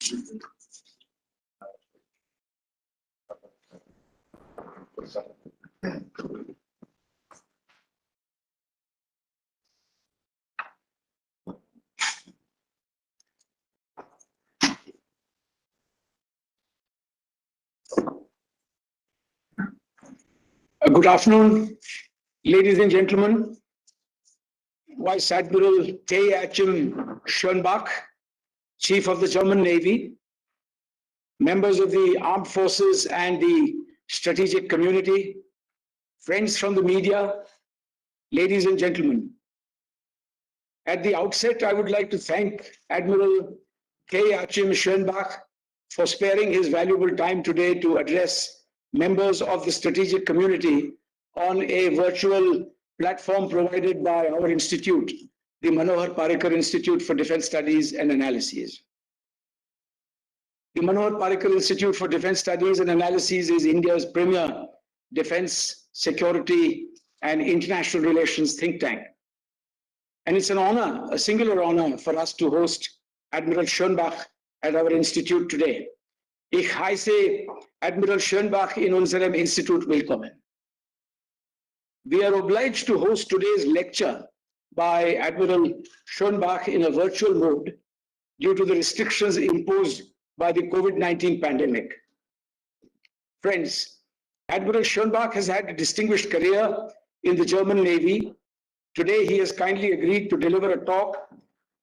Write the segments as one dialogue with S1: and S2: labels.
S1: Good afternoon, ladies and gentlemen. Vice Admiral Kay-Achim Schonbach, Chief of the German Navy, members of the armed forces and the strategic community, friends from the media, ladies and gentlemen. At the outset, I would like to thank Admiral Kay-Achim Schonbach for sparing his valuable time today to address members of the strategic community on a virtual platform provided by our institute, the Manohar Parrikar Institute for Defense Studies and Analyses. The Manohar Parrikar Institute for Defense Studies and Analyses is India's premier defense, security, and international relations think tank. And it's an honor, a singular honor for us to host Admiral Schonbach at our institute today. Ich heiße Admiral Schonbach in unserem Institut willkommen. We are obliged to host today's lecture by Admiral Schonbach in a virtual mode due to the restrictions imposed by the COVID-19 pandemic. Friends, Admiral Schonbach has had a distinguished career in the German Navy. Today, he has kindly agreed to deliver a talk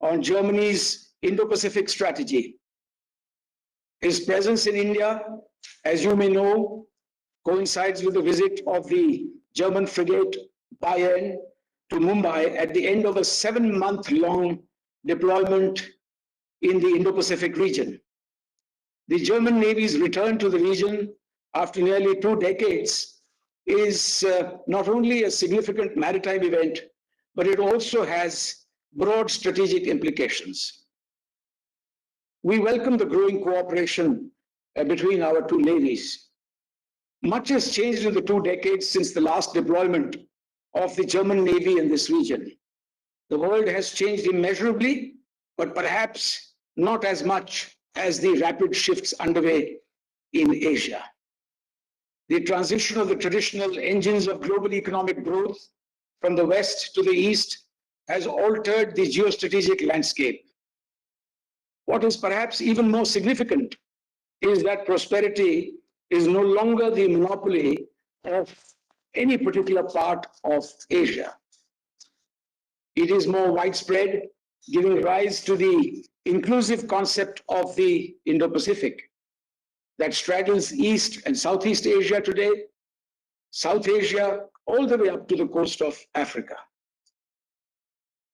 S1: on Germany's Indo-Pacific strategy. His presence in India, as you may know, coincides with the visit of the German frigate Bayern to Mumbai at the end of a 7-month-long deployment in the Indo-Pacific region. The German Navy's return to the region after nearly 2 decades is not only a significant maritime event, but it also has broad strategic implications. We welcome the growing cooperation between our two navies. Much has changed in the 2 decades since the last deployment of the German Navy in this region. The world has changed immeasurably, but perhaps not as much as the rapid shifts underway in Asia. The transition of the traditional engines of global economic growth from the west to the east has altered the geostrategic landscape. What is perhaps even more significant is that prosperity is no longer the monopoly of any particular part of Asia. It is more widespread, giving rise to the inclusive concept of the Indo-Pacific that straddles East and Southeast Asia today, South Asia, all the way up to the coast of Africa.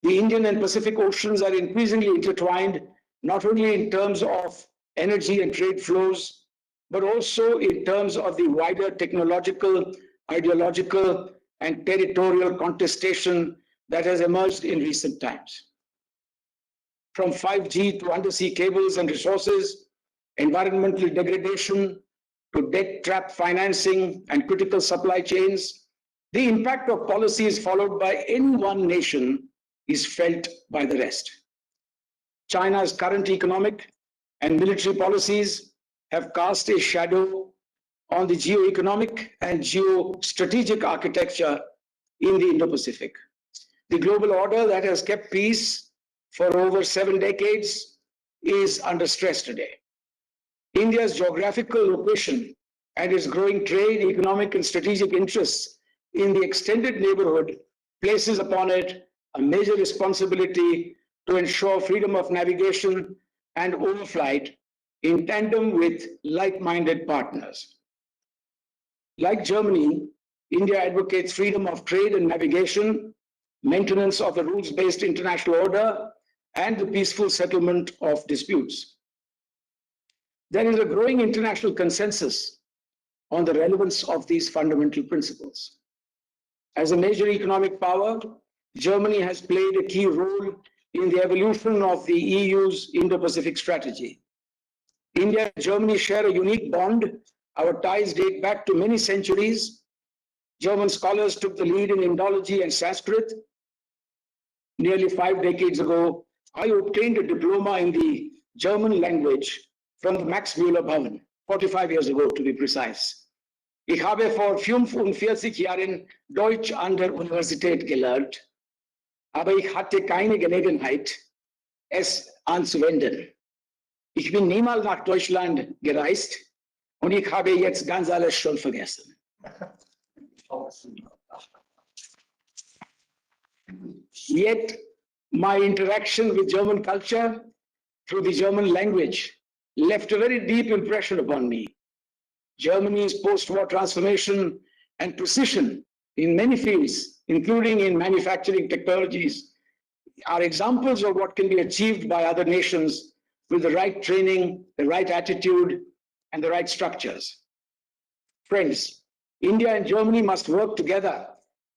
S1: The Indian and Pacific Oceans are increasingly intertwined, not only in terms of energy and trade flows, but also in terms of the wider technological, ideological, and territorial contestation that has emerged in recent times. From 5G to undersea cables and resources, environmental degradation to debt trap financing and critical supply chains, the impact of policies followed by any one nation is felt by the rest. China's current economic and military policies have cast a shadow on the geo-economic and geo-strategic architecture in the Indo-Pacific. The global order that has kept peace for over 7 decades is under stress today. India's geographical location and its growing trade, economic, and strategic interests in the extended neighborhood places upon it a major responsibility to ensure freedom of navigation and overflight in tandem with like-minded partners. Like Germany, India advocates freedom of trade and navigation, maintenance of the rules-based international order, and the peaceful settlement of disputes. There is a growing international consensus on the relevance of these fundamental principles. As a major economic power, Germany has played a key role in the evolution of the EU's Indo-Pacific strategy. India and Germany share a unique bond. Our ties date back to many centuries. German scholars took the lead in Indology and Sanskrit. Nearly 5 decades ago, I obtained a diploma in the German language from the Max Muller Bhavan, 45 years ago to be precise. Ich habe vor 45 Jahren Deutsch an der Universität gelernt, aber ich hatte keine Gelegenheit, es anzuwenden. Ich bin niemals nach Deutschland gereist und ich habe jetzt ganz alles schon vergessen. Yet, my interaction with German culture through the German language left a very deep impression upon me. Germany's post-war transformation and precision in many fields, including in manufacturing technologies, are examples of what can be achieved by other nations with the right training, the right attitude, and the right structures. Friends, India and Germany must work together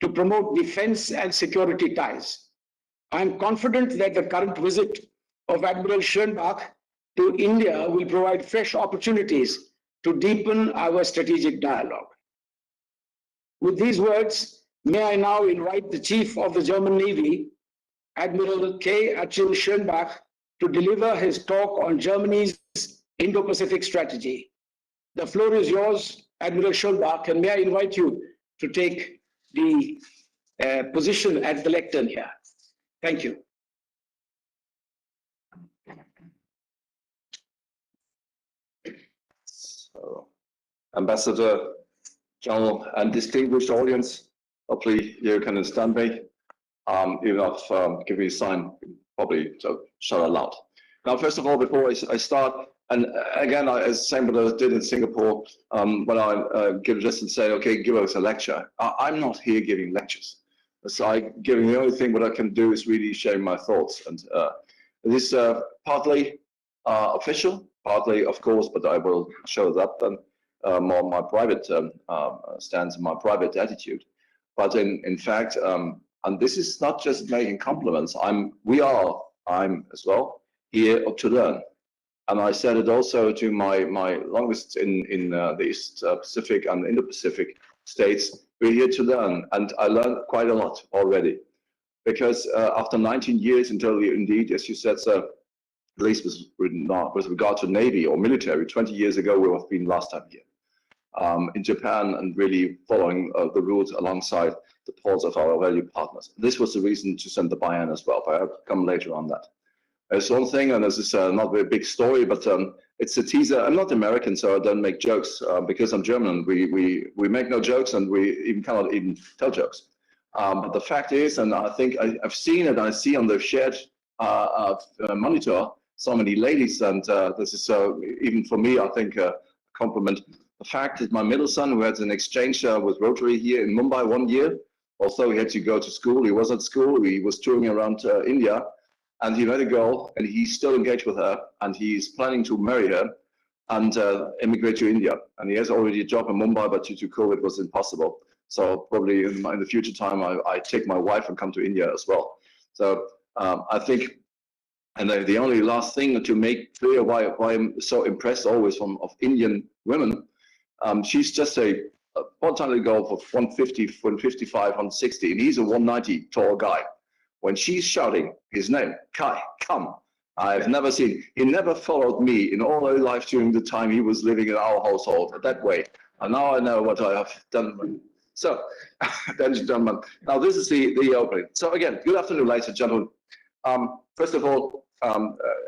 S1: to promote defense and security ties. I am confident that the current visit of Admiral Schonbach to India will provide fresh opportunities to deepen our strategic dialogue. With these words, may I now invite the Chief of the German Navy, Admiral Kay-Achim Schonbach, to deliver his talk on Germany's Indo-Pacific strategy. The floor is yours, Admiral Schonbach, and may I invite you to take the position at the lectern here. Thank you.
S2: So, Ambassador General and distinguished audience, hopefully you can understand me. Even if give me a sign, probably so shout out loud. Now, first of all, before I start, and again, as same what I did in Singapore, when I give just and say, okay, give us a lecture. I'm not here giving lectures. So the only thing what I can do is really share my thoughts, and this partly official, partly of course, but I will show that then more my private stance, my private attitude. But in fact, and this is not just making compliments. I'm as well here to learn. And I said it also to my longest in the East Pacific and Indo-Pacific states. We're here to learn, and I learned quite a lot already. Because after 19 years, indeed, as you said, sir, at least with regard to Navy or military, 20 years ago we have been last time here in Japan, and really following the route alongside the ports of our valued partners. This was the reason to send the buy-in as well, but I'll come later on that. There's one thing, and this is not a very big story, but it's a teaser. I'm not American, so I don't make jokes because I'm German. We make no jokes, and we even cannot even tell jokes. But the fact is, and I think I've seen it, I see on the shared monitor so many ladies, and this is even for me, I think, a compliment. The fact that my middle son, who had an exchange with Rotary here in Mumbai 1 year, although he had to go to school, he was at school, he was touring around India, and he met a girl, and he's still engaged with her, and he's planning to marry her and immigrate to India. And he has already a job in Mumbai, but due to COVID, it was impossible. So probably in the future time, I take my wife and come to India as well. So I think, and the only last thing to make clear why I'm so impressed always of Indian women, she's just a one-time girl for 150, 155, 160, and he's a 190 tall guy. When she's shouting his name, Kai, come, I've never seen, he never followed me in all her life during the time he was living in our household that way. And now I know what I have done. So, ladies and gentlemen, now this is the opening. So again, good afternoon, ladies and gentlemen. First of all,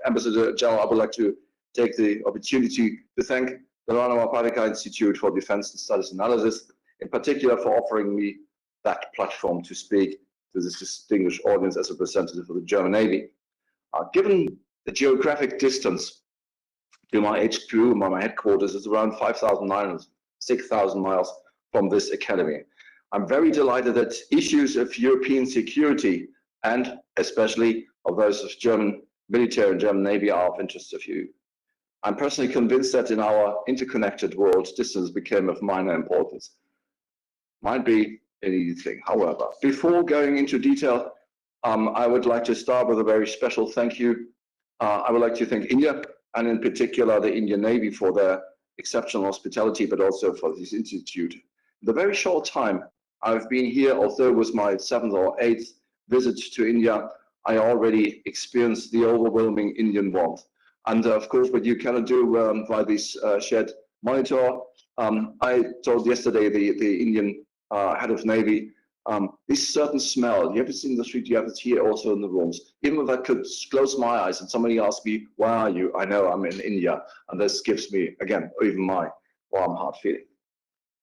S2: Ambassador General, I would like to take the opportunity to thank the Parrikar Institute for Defense and Studies Analysis, in particular for offering me that platform to speak to this distinguished audience as a representative of the German Navy. Given the geographic distance to my HQ, my headquarters is around 5,900, 6,000 miles from this academy. I'm very delighted that issues of European security, and especially of those of German military and German Navy, are of interest to you. I'm personally convinced that in our interconnected world, distance became of minor importance. Might be anything. However, before going into detail, I would like to start with a very special thank you. I would like to thank India, and in particular the Indian Navy, for their exceptional hospitality, but also for this institute. The very short time I've been here, although it was my 7th or 8th visit to India, I already experienced the overwhelming Indian warmth. And of course, what you cannot do by this shared monitor. I told yesterday the Indian head of Navy, this certain smell, you have it in the street, you have it here also in the rooms. Even if I could close my eyes and somebody asks me, where are you? I know I'm in India. And this gives me, again, even my warm heart feeling.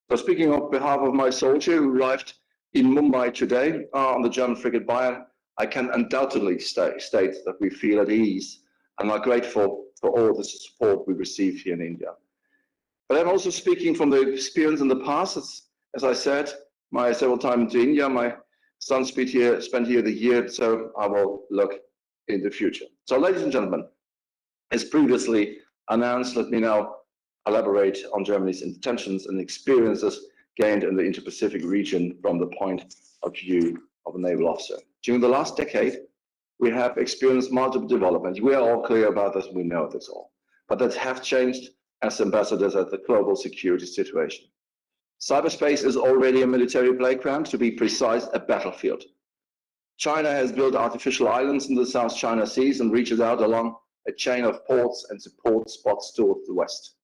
S2: So speaking on behalf of my soldier who arrived in Mumbai today on the German frigate Bayern, I can undoubtedly state that we feel at ease and are grateful for all the support we receive here in India. But I'm also speaking from the experience in the past. As I said, my several times to India, my son spent here the year, so I will look in the future. So ladies and gentlemen, as previously announced, let me now elaborate on Germany's intentions and experiences gained in the Indo-Pacific region from the point of view of a naval officer. During the last decade, we have experienced multiple developments. We are all clear about this, we know this all, but that have changed as ambassadors at the global security situation. Cyberspace is already a military playground, to be precise, a battlefield. China has built artificial islands in the South China Seas and reaches out along a chain of ports and support spots towards the west.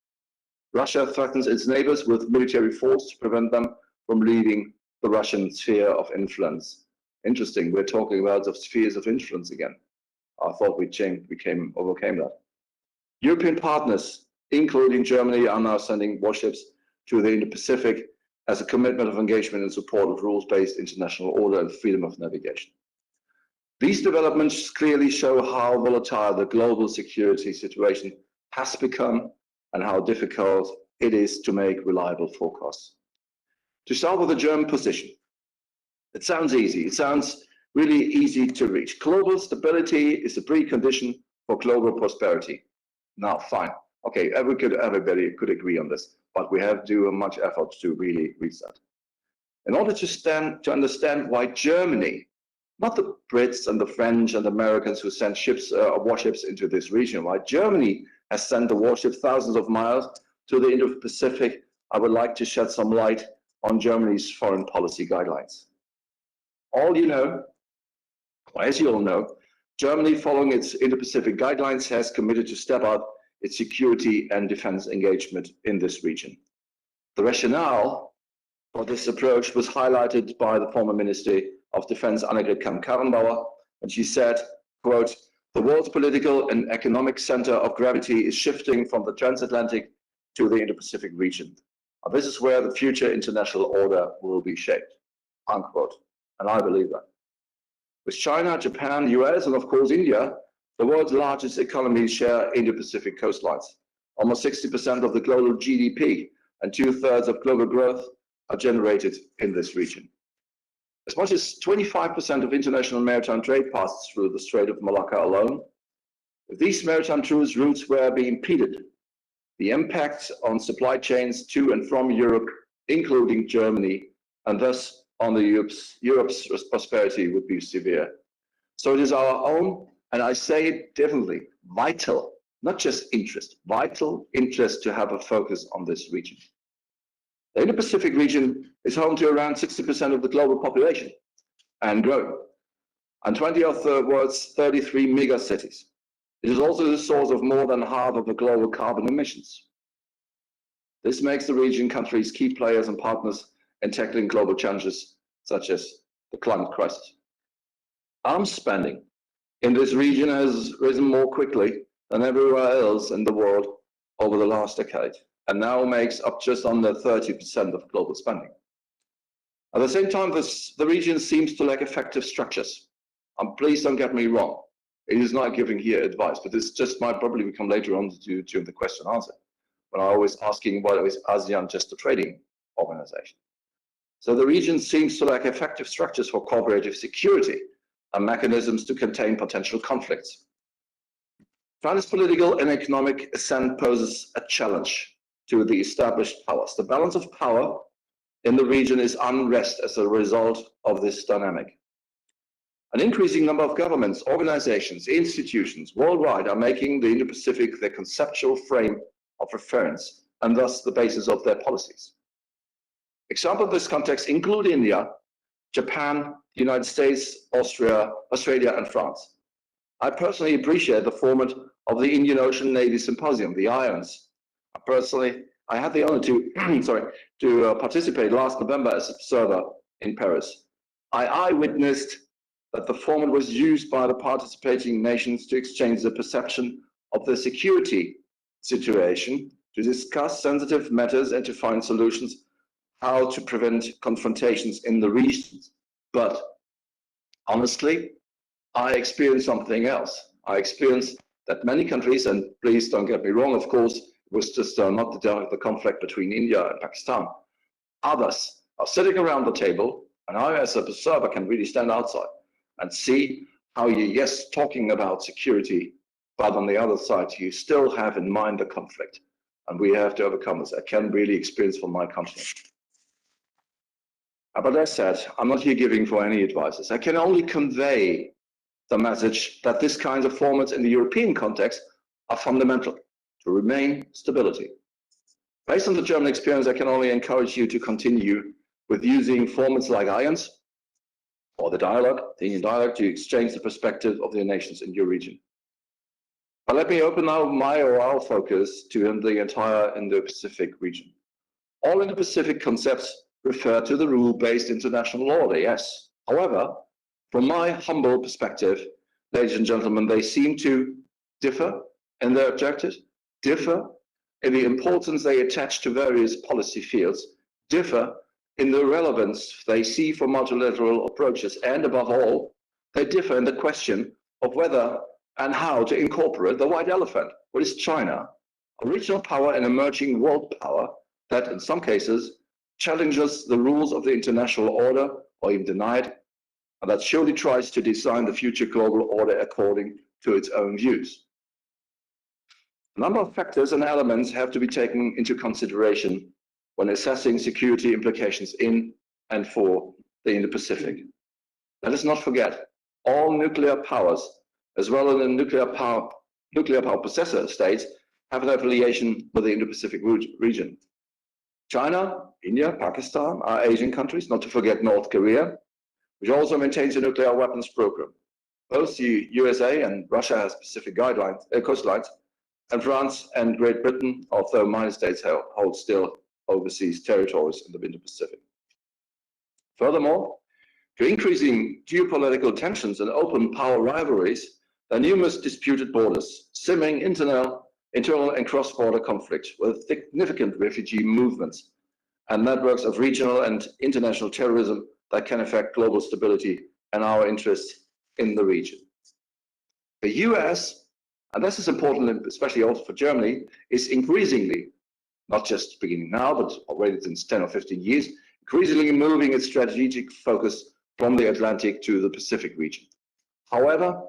S2: Russia threatens its neighbors with military force to prevent them from leaving the Russian sphere of influence. Interesting, we're talking about the spheres of influence again. I thought we overcame that. European partners, including Germany, are now sending warships to the Indo-Pacific as a commitment of engagement in support of rules-based international order and freedom of navigation. These developments clearly show how volatile the global security situation has become and how difficult it is to make reliable forecasts. To start with the German position, it sounds easy. It sounds really easy to reach. Global stability is a precondition for global prosperity. Now, fine. Okay, everybody could agree on this, but we have to do much effort to really reach that. In order to understand why Germany, not the Brits and the French and Americans who sent warships into this region, why Germany has sent the warship thousands of miles to the Indo-Pacific, I would like to shed some light on Germany's foreign policy guidelines. As you all know, Germany, following its Indo-Pacific guidelines, has committed to step up its security and defense engagement in this region. The rationale for this approach was highlighted by the former Minister of Defense, Annegret Kramp-Karrenbauer, and she said, quote, "The world's political and economic center of gravity is shifting from the transatlantic to the Indo-Pacific region. And this is where the future international order will be shaped," unquote. And I believe that. With China, Japan, US, and of course India, the world's largest economies share Indo-Pacific coastlines. Almost 60% of the global GDP and 2/3 of global growth are generated in this region. As much as 25% of international maritime trade passes through the Strait of Malacca alone. If these maritime routes were being impeded, the impact on supply chains to and from Europe, including Germany, and thus on Europe's prosperity would be severe. So it is our own, and I say it definitely, vital, not just interest, vital interest to have a focus on this region. The Indo-Pacific region is home to around 60% of the global population and growing, and 20 of the world's 33 megacities. It is also the source of more than half of the global carbon emissions. This makes the region countries key players and partners in tackling global challenges such as the climate crisis. Arms spending in this region has risen more quickly than everywhere else in the world over the last decade, and now makes up just under 30% of global spending. At the same time, the region seems to lack effective structures. And please don't get me wrong, it is not giving here advice, but this just might probably become later on during the question and answer, when I'm always asking, why is ASEAN just a trading organization? So the region seems to lack effective structures for cooperative security and mechanisms to contain potential conflicts. China's political and economic ascent poses a challenge to the established powers. The balance of power in the region is unrest as a result of this dynamic. An increasing number of governments, organizations, institutions worldwide are making the Indo-Pacific their conceptual frame of reference and thus the basis of their policies. Examples of this context include India, Japan, the United States, Australia, and France. I personally appreciate the format of the Indian Ocean Navy Symposium, the IONS. I had the honor to participate last November as observer in Paris. I witnessed that the format was used by the participating nations to exchange the perception of the security situation, to discuss sensitive matters and to find solutions how to prevent confrontations in the regions. But honestly, I experienced something else. I experienced that many countries, and please don't get me wrong, of course, it was just not the conflict between India and Pakistan. Others are sitting around the table, and I as an observer can really stand outside and see how you're, yes, talking about security, but on the other side, you still have in mind the conflict. And we have to overcome this. I can really experience from my continent. But as said, I'm not here giving for any advices. I can only convey the message that this kind of formats in the European context are fundamental to remain stability. Based on the German experience, I can only encourage you to continue with using formats like IONS or the dialogue, the Indian dialogue, to exchange the perspective of the nations in your region. But let me open now my or our focus to the entire Indo-Pacific region. All Indo-Pacific concepts refer to the rule-based international order, yes. However, from my humble perspective, ladies and gentlemen, they seem to differ in their objectives, differ in the importance they attach to various policy fields, differ in the relevance they see for multilateral approaches, and above all, they differ in the question of whether and how to incorporate the white elephant, what is China, a regional power and emerging world power that in some cases challenges the rules of the international order or even denied, and that surely tries to design the future global order according to its own views. A number of factors and elements have to be taken into consideration when assessing security implications in and for the Indo-Pacific. Let us not forget, all nuclear powers, as well as the nuclear power possessor states, have an affiliation with the Indo-Pacific region. China, India, Pakistan are Asian countries, not to forget North Korea, which also maintains a nuclear weapons program. Both the USA and Russia have specific coastlines, and France and Great Britain, although minor states, hold still overseas territories in the Indo-Pacific. Furthermore, to increasing geopolitical tensions and open power rivalries, there are numerous disputed borders, simmering internal and cross-border conflict with significant refugee movements and networks of regional and international terrorism that can affect global stability and our interests in the region. The US, and this is important, especially also for Germany, is increasingly, not just beginning now, but already since 10 or 15 years, increasingly moving its strategic focus from the Atlantic to the Pacific region. However,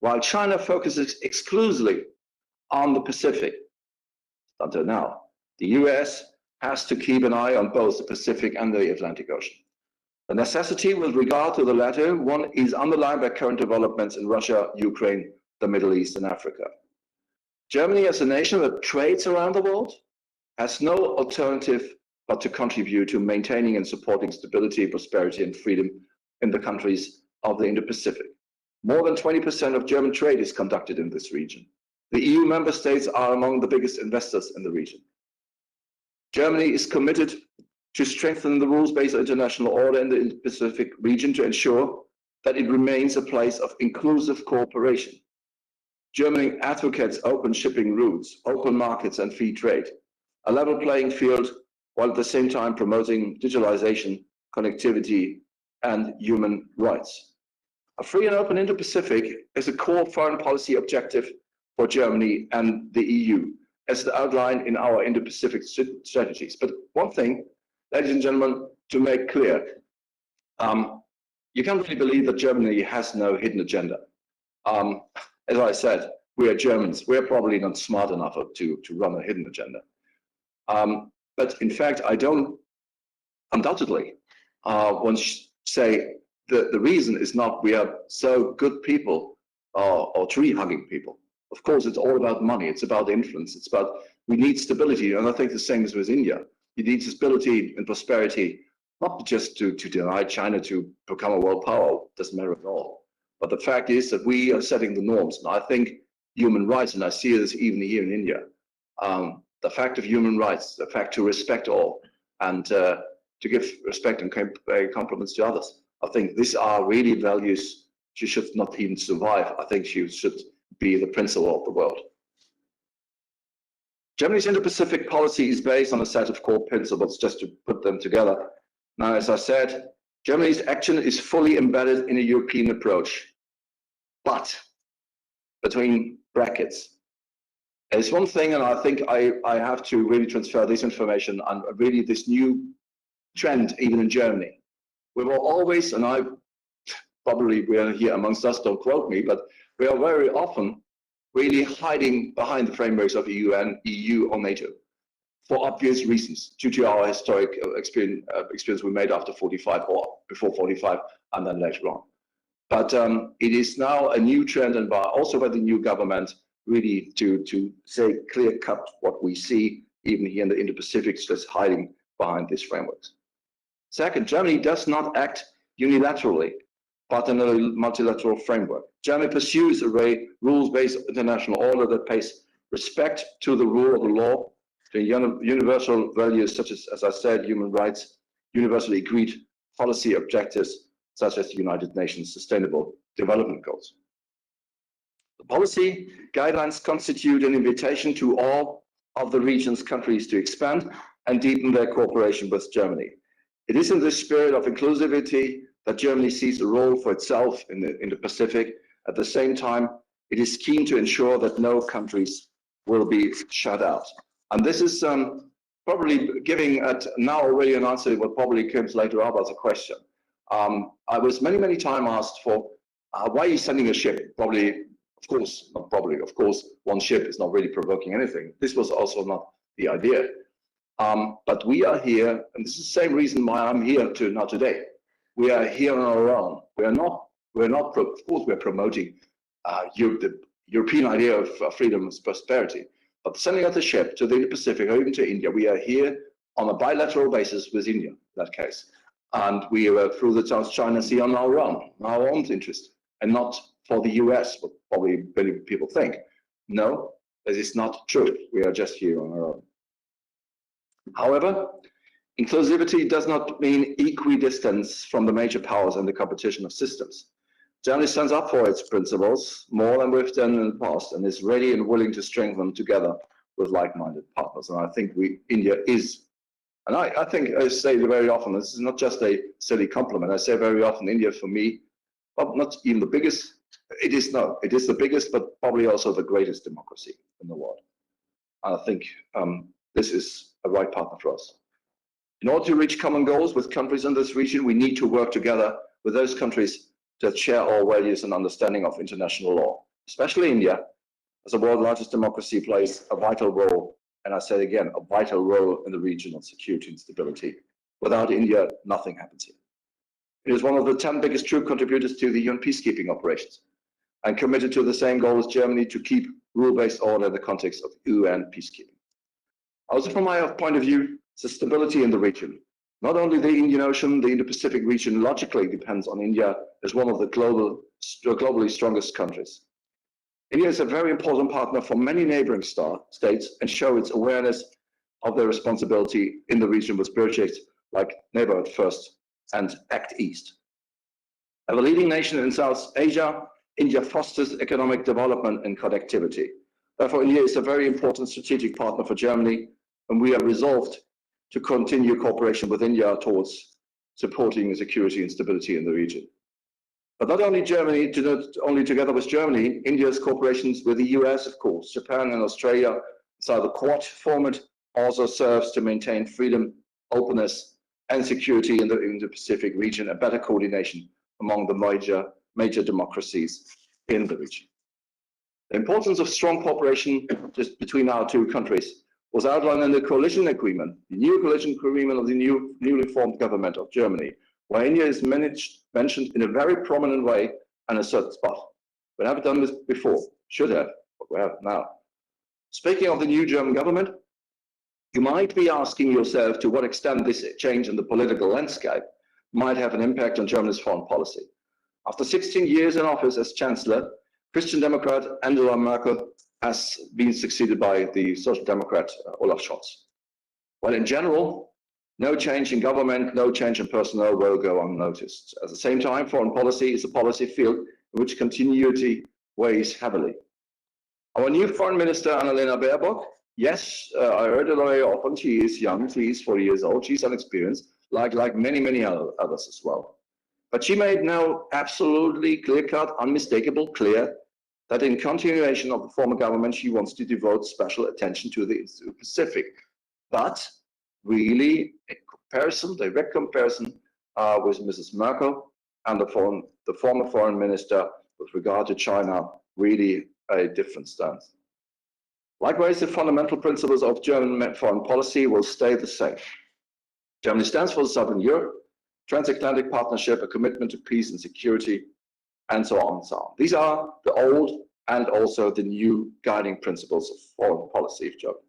S2: while China focuses exclusively on the Pacific, until now, the US has to keep an eye on both the Pacific and the Atlantic Ocean. The necessity with regard to the latter one is underlined by current developments in Russia, Ukraine, the Middle East, and Africa. Germany, as a nation that trades around the world, has no alternative but to contribute to maintaining and supporting stability, prosperity, and freedom in the countries of the Indo-Pacific. More than 20% of German trade is conducted in this region. The EU member states are among the biggest investors in the region. Germany is committed to strengthen the rules-based international order in the Indo-Pacific region to ensure that it remains a place of inclusive cooperation. Germany advocates open shipping routes, open markets, and free trade, a level playing field, while at the same time promoting digitalization, connectivity, and human rights. A free and open Indo-Pacific is a core foreign policy objective for Germany and the EU, as outlined in our Indo-Pacific strategies. But one thing, ladies and gentlemen, to make clear, you can't really believe that Germany has no hidden agenda. As I said, we are Germans. We're probably not smart enough to run a hidden agenda. But in fact, I don't undoubtedly want to say the reason is not we are so good people or tree-hugging people. Of course, it's all about money. It's about influence. It's about we need stability. And I think the same is with India. You need stability and prosperity, not just to deny China to become a world power. It doesn't matter at all. But the fact is that we are setting the norms. And I think human rights, and I see this even here in India, the fact of human rights, the fact to respect all and to give respect and pay compliments to others. I think these are really values she should not even survive. I think she should be the principal of the world. Germany's Indo-Pacific policy is based on a set of core principles, just to put them together. Now, as I said, Germany's action is fully embedded in a European approach, but between brackets. There's one thing, and I think I have to really transfer this information and really this new trend, even in Germany. We were always, and we are here amongst us, don't quote me, but we are very often really hiding behind the frameworks of UN, EU, or NATO for obvious reasons, due to our historic experience we made after 45 or before 45 and then later on. But it is now a new trend, and also by the new government, really to say clear-cut what we see, even here in the Indo-Pacific, just hiding behind these frameworks. Second, Germany does not act unilaterally, but in a multilateral framework. Germany pursues a rules-based international order that pays respect to the rule of the law, to universal values such as I said, human rights, universally agreed policy objectives such as the United Nations Sustainable Development Goals. The policy guidelines constitute an invitation to all of the region's countries to expand and deepen their cooperation with Germany. It is in this spirit of inclusivity that Germany sees a role for itself in the Pacific. At the same time, it is keen to ensure that no countries will be shut out. And this is probably giving now already an answer to what probably comes later up as a question. I was many times asked for why are you sending a ship? Probably, of course, not probably, of course, one ship is not really provoking anything. This was also not the idea. But we are here, and this is the same reason why I'm here now today. We are here on our own. We're not, of course, we're promoting the European idea of freedom and prosperity. But sending out the ship to the Indo-Pacific or even to India, we are here on a bilateral basis with India, in that case. And we are through the South China Sea on our own interest, and not for the US, what probably many people think. No, that is not true. We are just here on our own. However, inclusivity does not mean equidistance from the major powers and the competition of systems. Germany stands up for its principles more than we've done in the past, and is ready and willing to strengthen them together with like-minded partners. And I think India is, and I think I say very often, this is not just a silly compliment. I say very often, India for me, well, not even the biggest. It is the biggest, but probably also the greatest democracy in the world. I think this is a right partner for us. In order to reach common goals with countries in this region, we need to work together with those countries that share our values and understanding of international law. Especially India, as the world's largest democracy, plays a vital role, and I say again, a vital role in the regional security and stability. Without India, nothing happens here. It is one of the 10 biggest troop contributors to the UN peacekeeping operations, and committed to the same goal as Germany, to keep rule-based order in the context of UN peacekeeping. Also, from my point of view, the stability in the region. Not only the Indian Ocean, the Indo-Pacific region logically depends on India as one of the globally strongest countries. India is a very important partner for many neighboring states, and shows its awareness of their responsibility in the region with projects like Neighborhood First and Act East. As a leading nation in South Asia, India fosters economic development and connectivity. Therefore, India is a very important strategic partner for Germany, and we are resolved to continue cooperation with India towards supporting security and stability in the region. But not only together with Germany, India's cooperations with the US, of course, Japan and Australia, so the Quad format also serves to maintain freedom, openness, and security in the Indo-Pacific region, and better coordination among the major democracies in the region. The importance of strong cooperation just between our two countries was outlined in the coalition agreement, the new coalition agreement of the newly formed government of Germany, where India is mentioned in a very prominent way and a certain spot. We haven't done this before, should have, but we have now. Speaking of the new German government, you might be asking yourself to what extent this change in the political landscape might have an impact on Germany's foreign policy. After 16 years in office as Chancellor, Christian Democrat Angela Merkel has been succeeded by the Social Democrat Olaf Scholz. Well, in general, no change in government, no change in personnel will go unnoticed. At the same time, foreign policy is a policy field in which continuity weighs heavily. Our new Foreign Minister, Annalena Baerbock, yes, I heard it very often, she is young, she is 40 years old, she's unexperienced, like many others as well. But she made now absolutely clear-cut, unmistakable, clear that in continuation of the former government, she wants to devote special attention to the Indo-Pacific. But really, direct comparison with Mrs. Merkel and the former foreign minister with regard to China, really a different stance. Likewise, the fundamental principles of German foreign policy will stay the same. Germany stands for Southern Europe, transatlantic partnership, a commitment to peace and security, and so on and so on. These are the old and also the new guiding principles of foreign policy of Germany.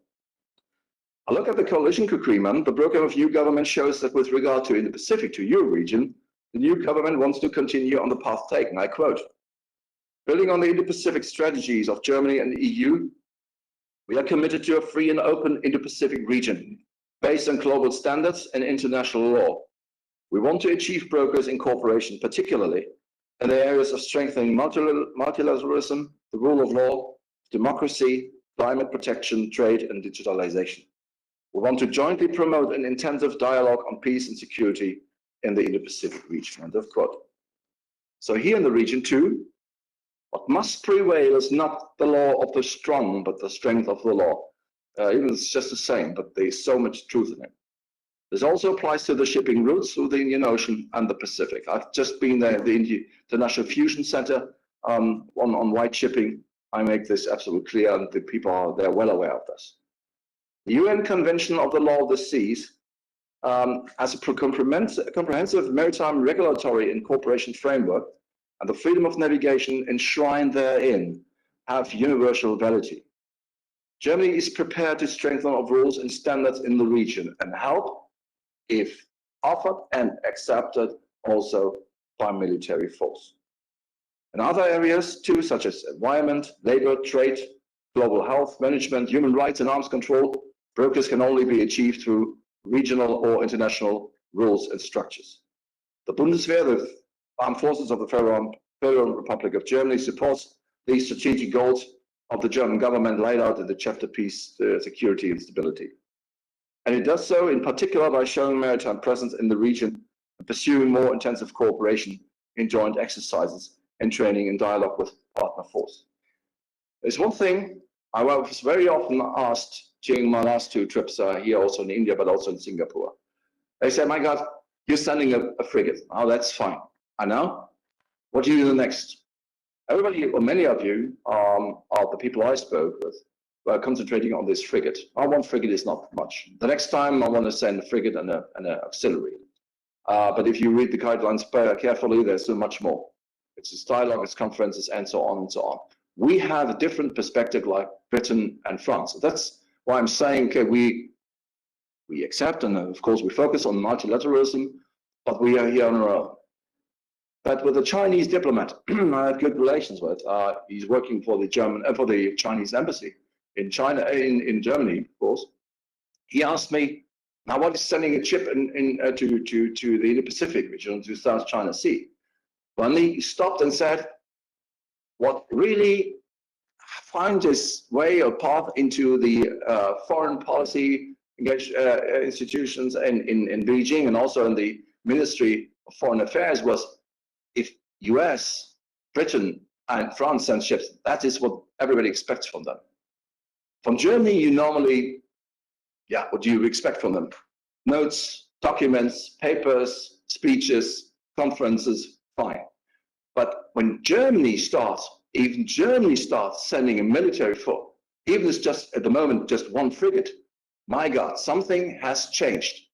S2: A look at the coalition agreement, the program of new government shows that with regard to Indo-Pacific, to Euro region, the new government wants to continue on the path taken. I quote, building on the Indo-Pacific strategies of Germany and the EU, we are committed to a free and open Indo-Pacific region based on global standards and international law. We want to achieve progress in cooperation, particularly in the areas of strengthening multilateralism, the rule of law, democracy, climate protection, trade, and digitalization. We want to jointly promote an intensive dialogue on peace and security in the Indo-Pacific region. End of quote. So here in the region too, what must prevail is not the law of the strong, but the strength of the law. Even it's just the same, but there's so much truth in it. This also applies to the shipping routes through the Indian Ocean and the Pacific. I've just been there at the International Fusion Center on white shipping. I make this absolutely clear, and the people they're well aware of this. The UN Convention of the Law of the Seas as a comprehensive maritime regulatory and cooperation framework and the freedom of navigation enshrined therein have universal validity. Germany is prepared to strengthen our rules and standards in the region and help if offered and accepted also by military force. In other areas too, such as environment, labor, trade, global health, management, human rights and arms control, progress can only be achieved through regional or international rules and structures. The Bundeswehr, the armed forces of the Federal Republic of Germany, supports these strategic goals of the German government laid out in the chapter Peace, Security and Stability. And it does so in particular by showing maritime presence in the region and pursuing more intensive cooperation in joint exercises and training and dialogue with partner force. There's one thing I was very often asked during my last two trips here, also in India, but also in Singapore. They said, my God, you're sending a frigate. Oh, that's fine. I know. What do you do next? Everybody, or many of you, are the people I spoke with, were concentrating on this frigate. One frigate is not much. The next time I want to send a frigate and an auxiliary. But if you read the guidelines carefully, there's so much more. It's dialogue, it's conferences, and so on and so on. We have a different perspective like Britain and France. That's why I'm saying, okay, we accept, and of course we focus on multilateralism, but we are here on our own. But with a Chinese diplomat, I have good relations with. He's working for the Chinese embassy in China, in Germany, of course. He asked me, now what is sending a ship to the Indo-Pacific region, to South China Sea? Well, he stopped and said, what really finds its way or path into the foreign policy institutions in Beijing and also in the Ministry of Foreign Affairs was if US, Britain, and France send ships, that is what everybody expects from them. From Germany, you normally, what do you expect from them? Notes, documents, papers, speeches, conferences, fine. But when Germany starts sending a military force, even if it's just at the moment just one frigate, my God, something has changed.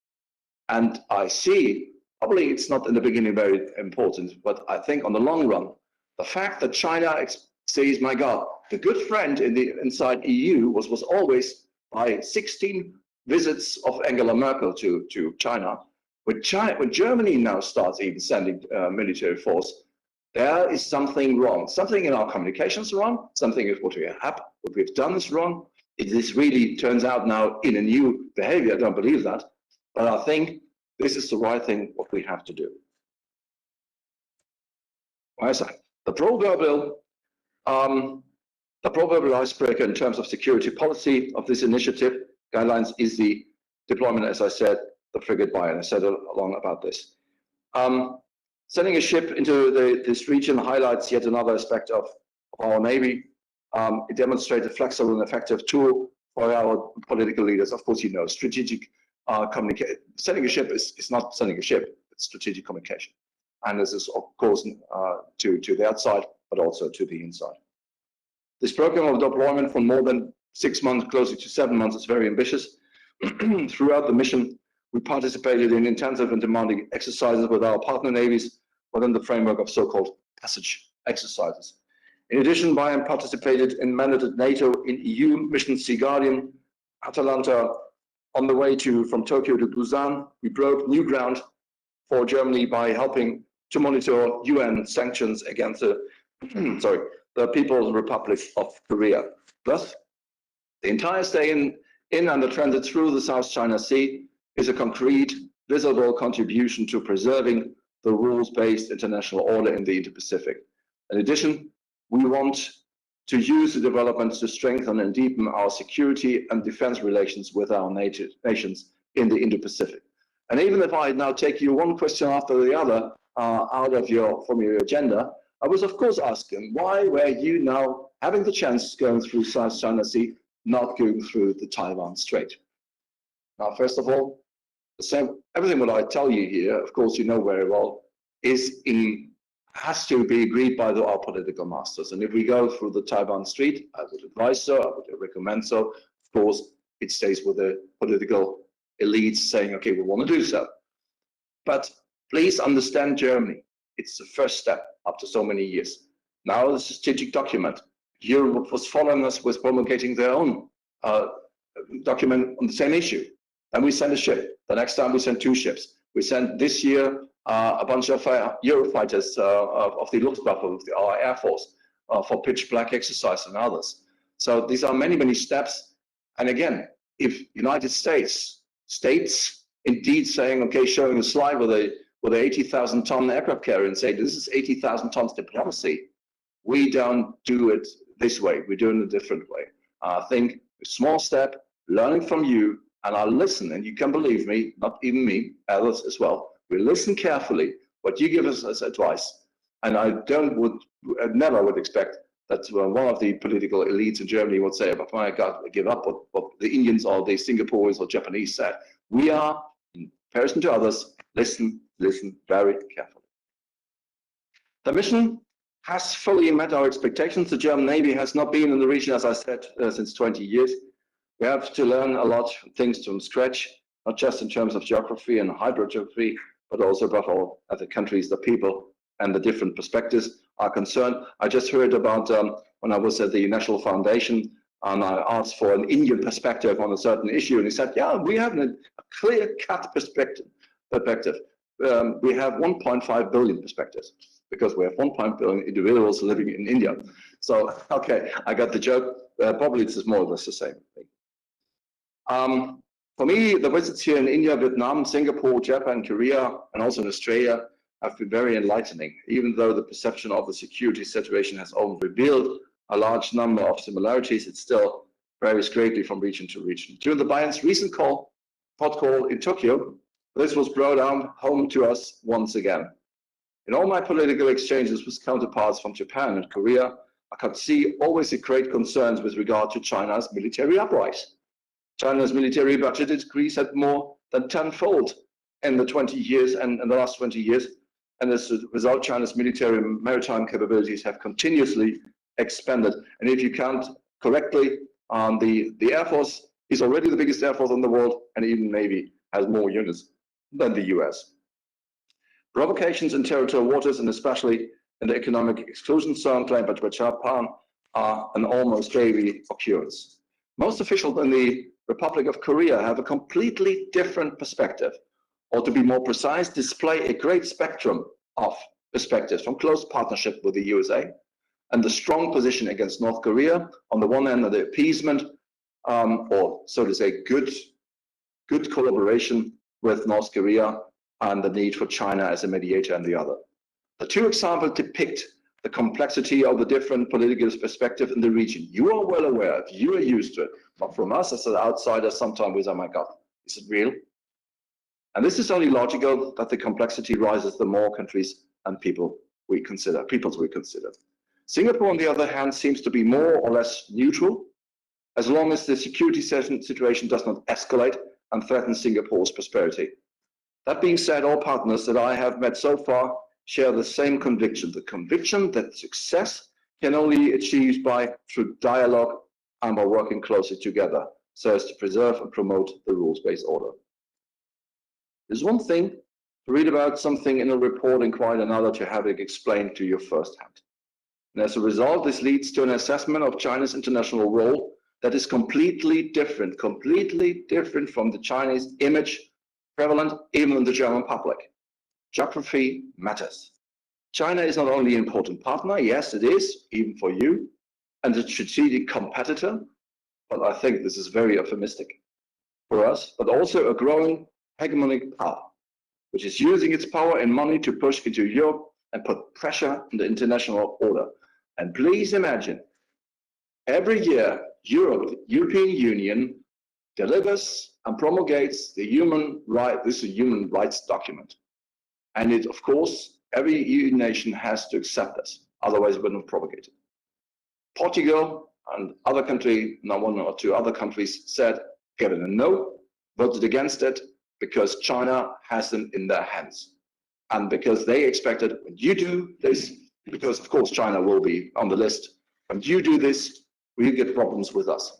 S2: And I see, probably it's not in the beginning very important, but I think on the long run, the fact that China says, my God, the good friend inside EU was always by 16 visits of Angela Merkel to China. When Germany now starts even sending military force, there is something wrong. Something in our communications wrong. Something is what we've done is wrong. This really turns out now in a new behavior. I don't believe that, but I think this is the right thing what we have to do. Why is that? The proverbial icebreaker in terms of security policy of this initiative guidelines is the deployment, as I said, the frigate by, and I said a lot about this. Sending a ship into this region highlights yet another aspect of our Navy. It demonstrates a flexible and effective tool for our political leaders. Of course, you know, strategic communication. Sending a ship is not sending a ship, it's strategic communication. And this is, of course, to the outside, but also to the inside. This program of deployment for more than 6 months, closer to 7 months, is very ambitious. Throughout the mission, we participated in intensive and demanding exercises with our partner navies within the framework of so-called passage exercises. In addition, Bayern participated in mandated NATO and EU mission Sea Guardian, Atalanta. On the way from Tokyo to Busan, we broke new ground for Germany by helping to monitor UN sanctions against the People's Republic of Korea. Thus, the entire stay in and the transit through the South China Sea is a concrete, visible contribution to preserving the rules-based international order in the Indo-Pacific. In addition, we want to use the developments to strengthen and deepen our security and defense relations with our nations in the Indo-Pacific. And even if I now take you one question after the other from your agenda, I was of course asking, why were you now having the chance going through South China Sea, not going through the Taiwan Strait? Now, first of all, everything what I tell you here, of course, you know very well, has to be agreed by our political masters. And if we go through the Taiwan Strait, I would advise so, I would recommend so. Of course, it stays with the political elites saying, okay, we want to do so. But please understand Germany. It's the first step after so many years. Now the strategic document. Europe was following us with promulgating their own document on the same issue. And we sent a ship. The next time we sent 2 ships. We sent this year a bunch of Eurofighters of the Luftwaffe, of our Air Force, for pitch black exercise and others. So these are many, many steps. And again, if United States indeed saying, okay, showing a slide with a 80,000-ton aircraft carrier and say, this is 80,000 tons diplomacy, we don't do it this way. We do it in a different way. I think a small step, learning from you, and I listen, and you can believe me, not even me, others as well. We listen carefully what you give us as advice, and I never would expect that one of the political elites in Germany would say, "Oh my God, give up what the Indians or the Singaporeans or Japanese said." We are, in comparison to others, listen very carefully. The mission has fully met our expectations. The German Navy has not been in the region, as I said, since 20 years. We have to learn a lot of things from scratch, not just in terms of geography and hydrography, but also above all at the countries, the people, and the different perspectives are concerned. I just heard about when I was at the National Foundation, and I asked for an Indian perspective on a certain issue, and he said, yeah, we have a clear-cut perspective. We have 1.5 billion perspectives, because we have 1.5 billion individuals living in India. So, okay, I got the joke. Probably it's more or less the same thing. For me, the visits here in India, Vietnam, Singapore, Japan, Korea, and also in Australia have been very enlightening. Even though the perception of the security situation has only revealed a large number of similarities, it still varies greatly from region to region. During the Bayern's recent pod call in Tokyo, this was brought home to us once again. In all my political exchanges with counterparts from Japan and Korea, I could see always the great concerns with regard to China's military uprise. China's military budget increase had more than tenfold in the 20 years and in the last 20 years. And as a result, China's military and maritime capabilities have continuously expanded. And if you count correctly, the Air Force is already the biggest Air Force in the world, and even Navy has more units than the US. Provocations in territorial waters, and especially in the economic exclusion zone claimed by Japan, are an almost daily occurrence. Most officials in the Republic of Korea have a completely different perspective, or to be more precise, display a great spectrum of perspectives, from close partnership with the USA and the strong position against North Korea on the one hand, and the appeasement, or so to say, good collaboration with North Korea, and the need for China as a mediator on the other. The two examples depict the complexity of the different political perspectives in the region. You are well aware of, you are used to it, but from us as an outsider, sometimes we say, oh my God, is it real? And this is only logical that the complexity rises the more countries and peoples we consider. Singapore, on the other hand, seems to be more or less neutral, as long as the security situation does not escalate and threaten Singapore's prosperity. That being said, all partners that I have met so far share the same conviction, the conviction that success can only be achieved through dialogue and by working closely together, so as to preserve and promote the rules-based order. There's one thing to read about something in a report and quite another to have it explained to you firsthand. And as a result, this leads to an assessment of China's international role that is completely different from the Chinese image prevalent even in the German public. Geography matters. China is not only an important partner, yes, it is, even for you, and a strategic competitor, but I think this is very euphemistic for us, but also a growing hegemonic power, which is using its power and money to push into Europe and put pressure on the international order. And please imagine, every year, European Union delivers and promulgates the human rights document. And it, of course, every EU nation has to accept this, otherwise it would not promulgate it. Portugal and other country, now one or two other countries said, give it a no, voted against it because China has them in their hands. And because they expected, when you do this, because of course China will be on the list, when you do this, we get problems with us.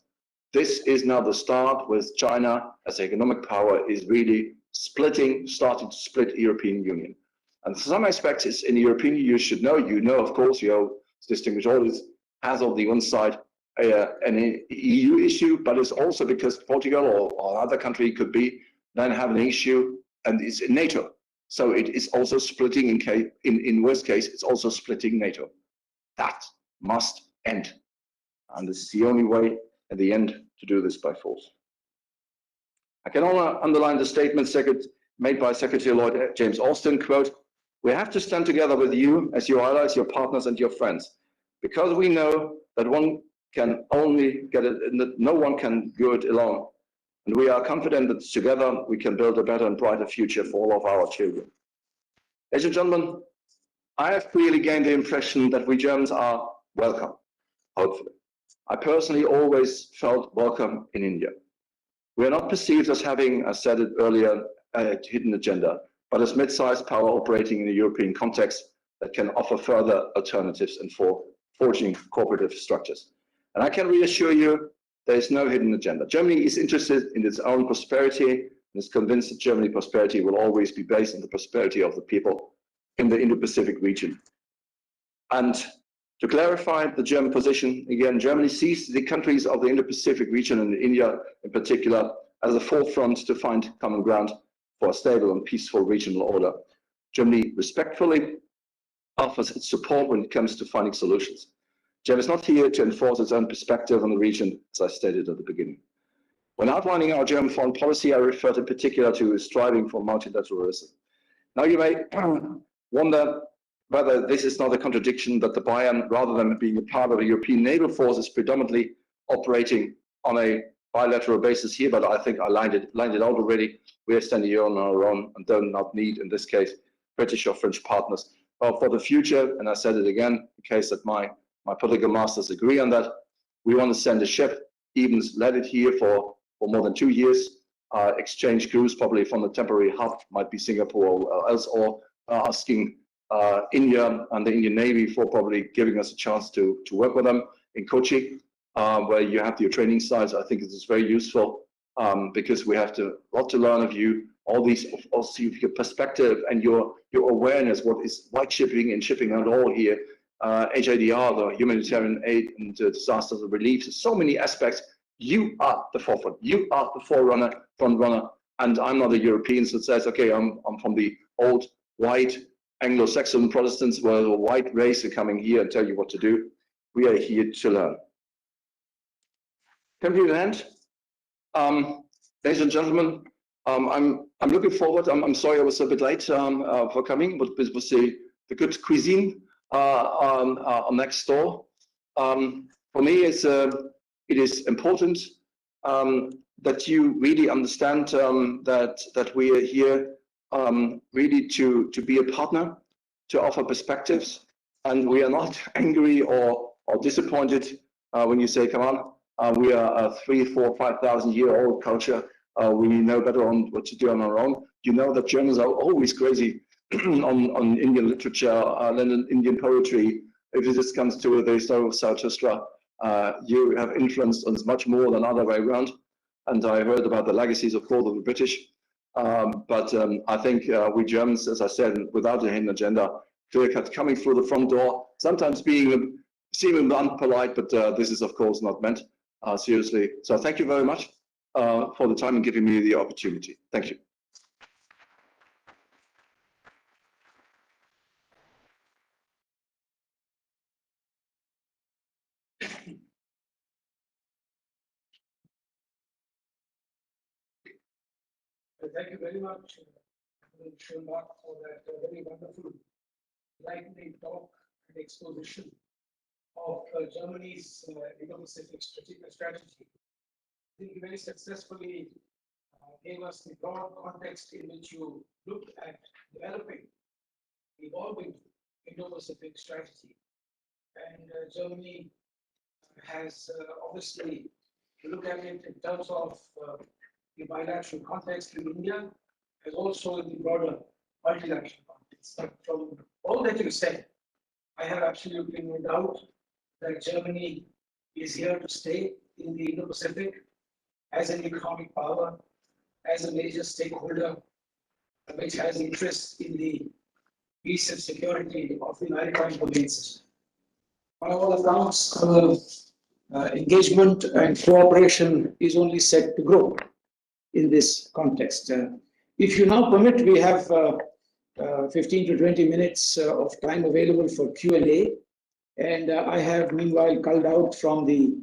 S2: This is now the start with China as economic power is really starting to split European Union. And some aspects it's in the European Union you should know, of course, distinguished audience has on the one side an EU issue, but it's also because Portugal or other country could be then have an issue and it's in NATO. So it is also splitting in worst case, it's also splitting NATO. That must end. And this is the only way at the end to do this by force. I can only underline the statement made by Secretary Lloyd James Austin, quote, "We have to stand together with you as your allies, your partners and your friends, because we know that one can only get it, that no one can do it alone. And we are confident that together we can build a better and brighter future for all of our children." Ladies and gentlemen, I have clearly gained the impression that we Germans are welcome, hopefully. I personally always felt welcome in India. We are not perceived as having, as said it earlier, a hidden agenda, but as mid-sized power operating in a European context that can offer further alternatives and for forging cooperative structures. And I can reassure you, there is no hidden agenda. Germany is interested in its own prosperity and is convinced that Germany's prosperity will always be based on the prosperity of the people in the Indo-Pacific region. And to clarify the German position, again, Germany sees the countries of the Indo-Pacific region and India in particular as a forefront to find common ground for a stable and peaceful regional order. Germany respectfully offers its support when it comes to finding solutions. Germany is not here to enforce its own perspective on the region, as I stated at the beginning. When outlining our German foreign policy, I referred in particular to striving for multilateralism. Now you may wonder whether this is not a contradiction that the Bayern, rather than being a part of a European naval force, is predominantly operating on a bilateral basis here, but I think I lined it out already. We are standing here on our own and do not need, in this case, British or French partners. Well, for the future, and I said it again, in case that my political masters agree on that, we want to send a ship, even let it here for more than 2 years, exchange crews, probably from the temporary hub, might be Singapore or else, or asking India and the Indian Navy for probably giving us a chance to work with them in Kochi, where you have your training sites. I think it is very useful because we have a lot to learn of you, all these, also your perspective and your awareness, what is white shipping and shipping and all here, HIDR, the humanitarian aid and disaster relief, so many aspects. You are the forefront, you are the front runner, and I'm not a European that says, okay, I'm from the old white Anglo-Saxon Protestants were a white race and coming here and tell you what to do. We are here to learn. Come to the end. Ladies and gentlemen, I'm looking forward. I'm sorry I was a bit late for coming, but it was the good cuisine next door. For me, it is important that you really understand that we are here really to be a partner, to offer perspectives, and we are not angry or disappointed when you say, come on, we are a 3,000, 4,000, 5,000 year old culture. We know better on what to do on our own. You know that Germans are always crazy on Indian literature, Indian poetry. If it just comes to the historical Zarathustra, you have influenced us much more than other way around. And I heard about the legacies, of course, of the British. But I think we Germans, as I said, without a hidden agenda, clear-cut coming through the front door, sometimes seeming unpolite, but this is, of course, not meant seriously. So thank you very much for the time and giving me the opportunity. Thank you.
S1: Thank you very much, Admiral Schonbach, for that very wonderful, enlightening talk and exposition of Germany's Indo-Pacific strategy. I think you very successfully gave us the broad context in which you looked at developing, evolving Indo-Pacific strategy. And Germany has obviously, to look at it in terms of the bilateral context in India, as also in the broader multilateral context. But from all that you said, I have absolutely no doubt that Germany is here to stay in the Indo-Pacific as an economic power, as a major stakeholder, which has interest in the peace and security of the maritime domain system. On all accounts, engagement and cooperation is only set to grow in this context. If you now permit, we have 15 to 20 minutes of time available for Q&A. And I have meanwhile culled out from the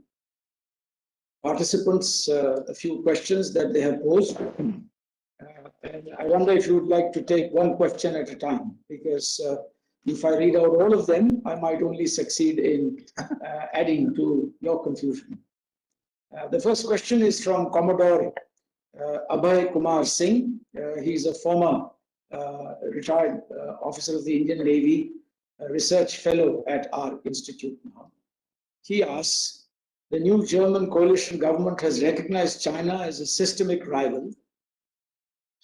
S1: participants a few questions that they have posed. And I wonder if you would like to take one question at a time, because if I read out all of them, I might only succeed in adding to your confusion. The first question is from Commodore Abhay Kumar Singh. He's a former retired officer of the Indian Navy, a research fellow at our institute now. He asks, the new German coalition government has recognized China as a systemic rival.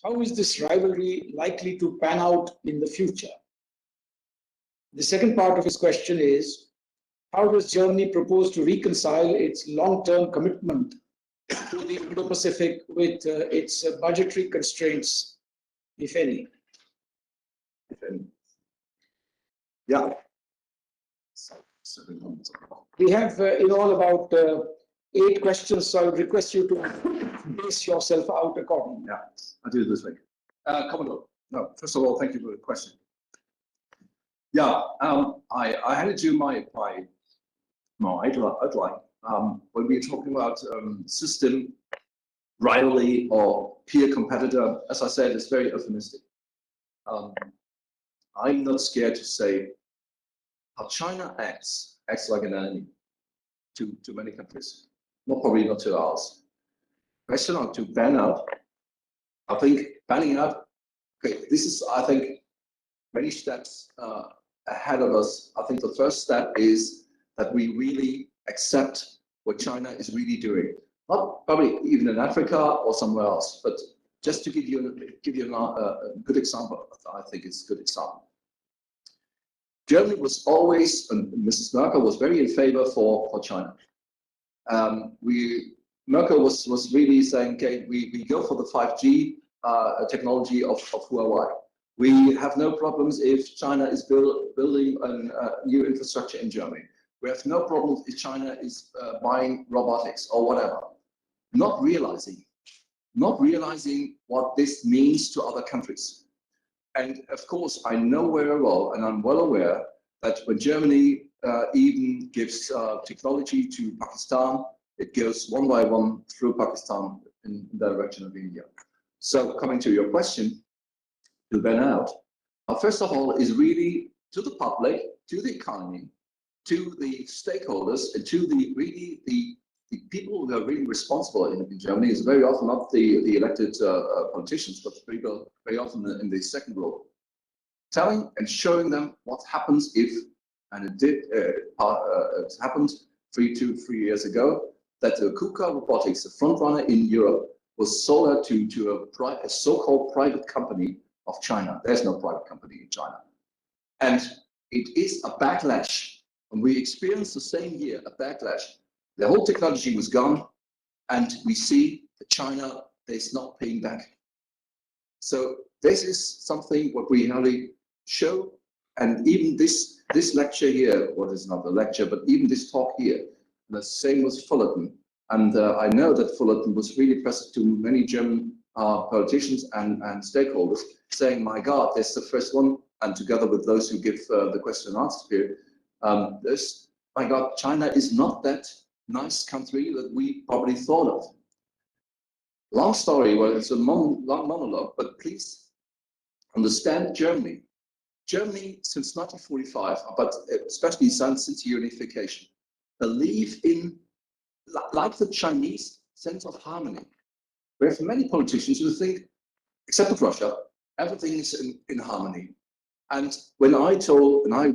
S1: How is this rivalry likely to pan out in the future? The second part of his question is, how does Germany propose to reconcile its long-term commitment to the Indo-Pacific with its budgetary constraints, if any?
S2: Yeah.
S1: We have in all about 8 questions, so I would request you to pace yourself out accordingly.
S3: Yeah, I'll do it this way. Commodore, no, first of all, thank you for the question. Yeah, I had to do my outline. When we're talking about system, rivalry, or peer competitor, as I said, it's very euphemistic. I'm not scared to say how China acts like an enemy to many countries. Probably not to ours. Question on to ban out. I think banning out, okay, this is, I think, many steps ahead of us. I think the first step is that we really accept what China is really doing. Not probably even in Africa or somewhere else, but just to give you a good example, I think it's a good example. Germany was always, and Mrs. Merkel was very in favor for China. Merkel was really saying, okay, we go for the 5G technology of Huawei. We have no problems if China is building a new infrastructure in Germany. We have no problems if China is buying robotics or whatever. Not realizing what this means to other countries. And of course, I know very well, and I'm well aware that when Germany even gives technology to Pakistan, it goes one by one through Pakistan in the direction of India. So coming to your question, to Ben out, first of all, is really to the public, to the economy, to the stakeholders, and to the people who are really responsible in Germany. Is very often not the elected politicians, but people very often in the second row, telling and showing them what happens if, and it did, it happened 3 years ago, that the KUKA Robotics, the front runner in Europe, was sold out to a so-called private company of China. There's no private company in China. And it is a backlash. And we experienced the same year, a backlash. The whole technology was gone, and we see that China is not paying back. So this is something what we really show, and even this lecture here, what is not a lecture, but even this talk here, the same was Fullerton. And I know that Fullerton was really pressed to many German politicians and stakeholders, saying, my God, this is the first one, and together with those who give the question and answer period, my God, China is not that nice country that we probably thought of. Long story, well, it's a long monologue, but please understand Germany. Germany, since 1945, but especially since unification, believe in, like the Chinese, sense of harmony. We have many politicians who think, except of Russia, everything is in harmony. And when I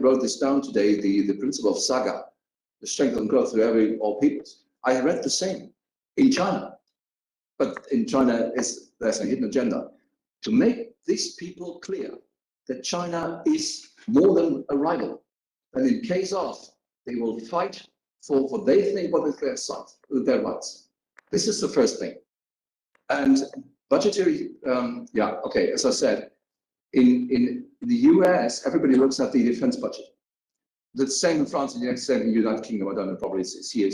S3: wrote this down today, the principle of Saga, the strength and growth through all peoples, I read the same in China. But in China, there's a hidden agenda to make these people clear that China is more than a rival. And in case of, they will fight for what they think what is their side, their rights. This is the first thing. And budgetary, yeah, okay, as I said, in the US, everybody looks at the defense budget. The same in France and the same in the United Kingdom, I don't know, probably it's here.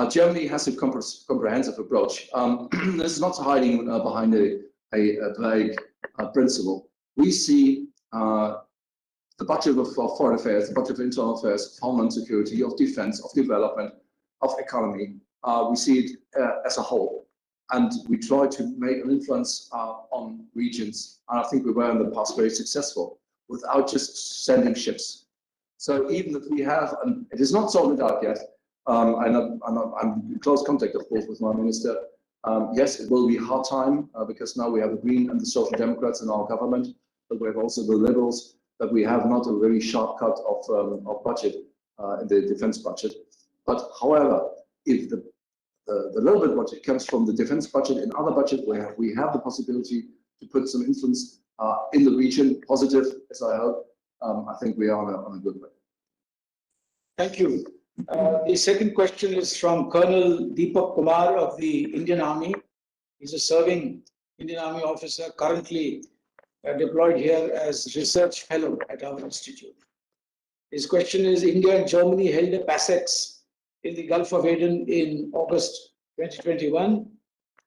S3: Germany has a comprehensive approach. This is not hiding behind a vague principle. We see the budget of foreign affairs, the budget of internal affairs, of homeland security, of defense, of development, of economy. We see it as a whole. And we try to make an influence on regions. And I think we were in the past very successful without just sending ships. So even if we have, and it is not sorted out yet, I'm in close contact, of course, with my minister. Yes, it will be a hard time because now we have the Green and the Social Democrats in our government, but we have also the Liberals, but we have not a very sharp cut of budget in the defense budget. But however, if the little bit what it comes from the defense budget and other budget where we have the possibility to put some influence in the region, positive as I hope, I think we are on a good way.
S1: Thank you. The second question is from Colonel Deepak Kumar of the Indian Army. He's a serving Indian Army officer currently deployed here as research fellow at our institute. His question is, India and Germany held a PASEX in the Gulf of Aden in August 2021.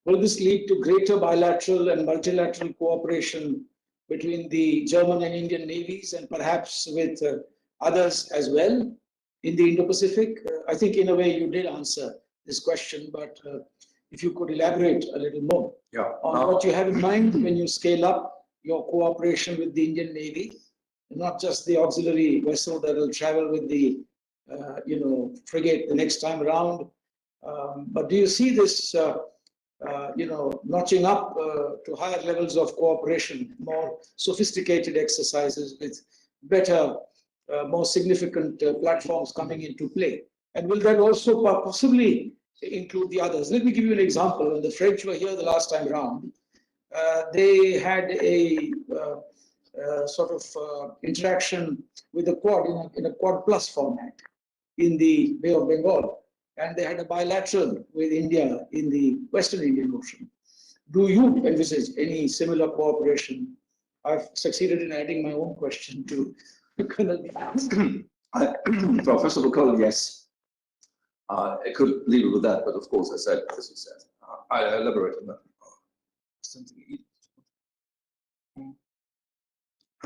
S1: Will this lead to greater bilateral and multilateral cooperation between the German and Indian navies and perhaps with others as well in the Indo-Pacific? I think in a way you did answer this question, but if you could elaborate a little more on what you have in mind when you scale up your cooperation with the Indian Navy, not just the auxiliary vessel that will travel with the frigate the next time around. But do you see this, notching up to higher levels of cooperation, more sophisticated exercises with better, more significant platforms coming into play? And will that also possibly include the others? Let me give you an example. When the French were here the last time around, they had a sort of interaction with the Quad in a Quad Plus format in the Bay of Bengal, and they had a bilateral with India in the Western Indian Ocean. Do you envisage any similar cooperation? I've succeeded in adding my own question to Colonel.
S3: Well, first of all, Colonel, yes. I could leave it with that, but of course, as you said, I elaborate on that.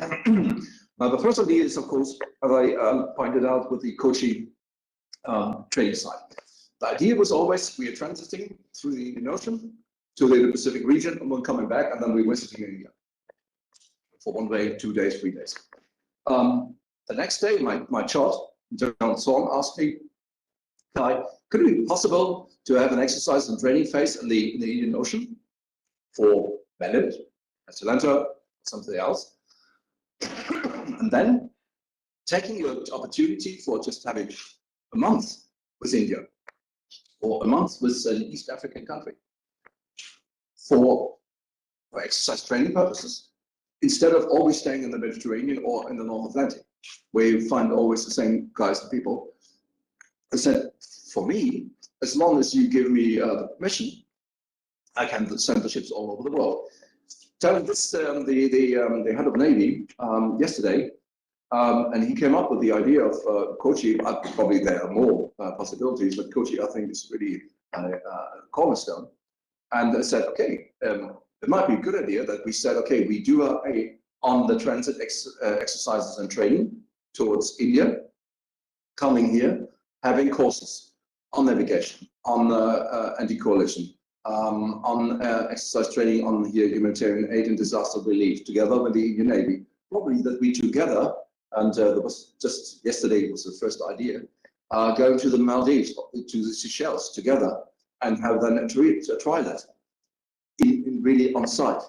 S3: Now, the first idea is, of course, as I pointed out with the Kochi training site. The idea was always we are transiting through the Indian Ocean to the Indo-Pacific region, and we're coming back, and then we're visiting India for 1 day, 2 days, 3 days. The next day, my chart, General Song, asked me, Kai, could it be possible to have an exercise and training phase in the Indian Ocean for Bennett, Atalanta, something else, and then taking the opportunity for just having a month with India or a month with an East African country for exercise training purposes, instead of always staying in the Mediterranean or in the North Atlantic, where you find always the same guys and people. I said, for me, as long as you give me the permission, I can send the ships all over the world. Telling this, the head of Navy yesterday, and he came up with the idea of Kochi. Probably there are more possibilities, but Kochi, I think, is really a cornerstone. And I said, okay, it might be a good idea that we said, okay, we do a on the transit exercises and training towards India, coming here, having courses on navigation, on anti-coalition, on exercise training on here humanitarian aid and disaster relief, together with the Indian Navy. Probably that we together, and there was just yesterday was the first idea, going to the Maldives, to the Seychelles together, and have them try that in really on site.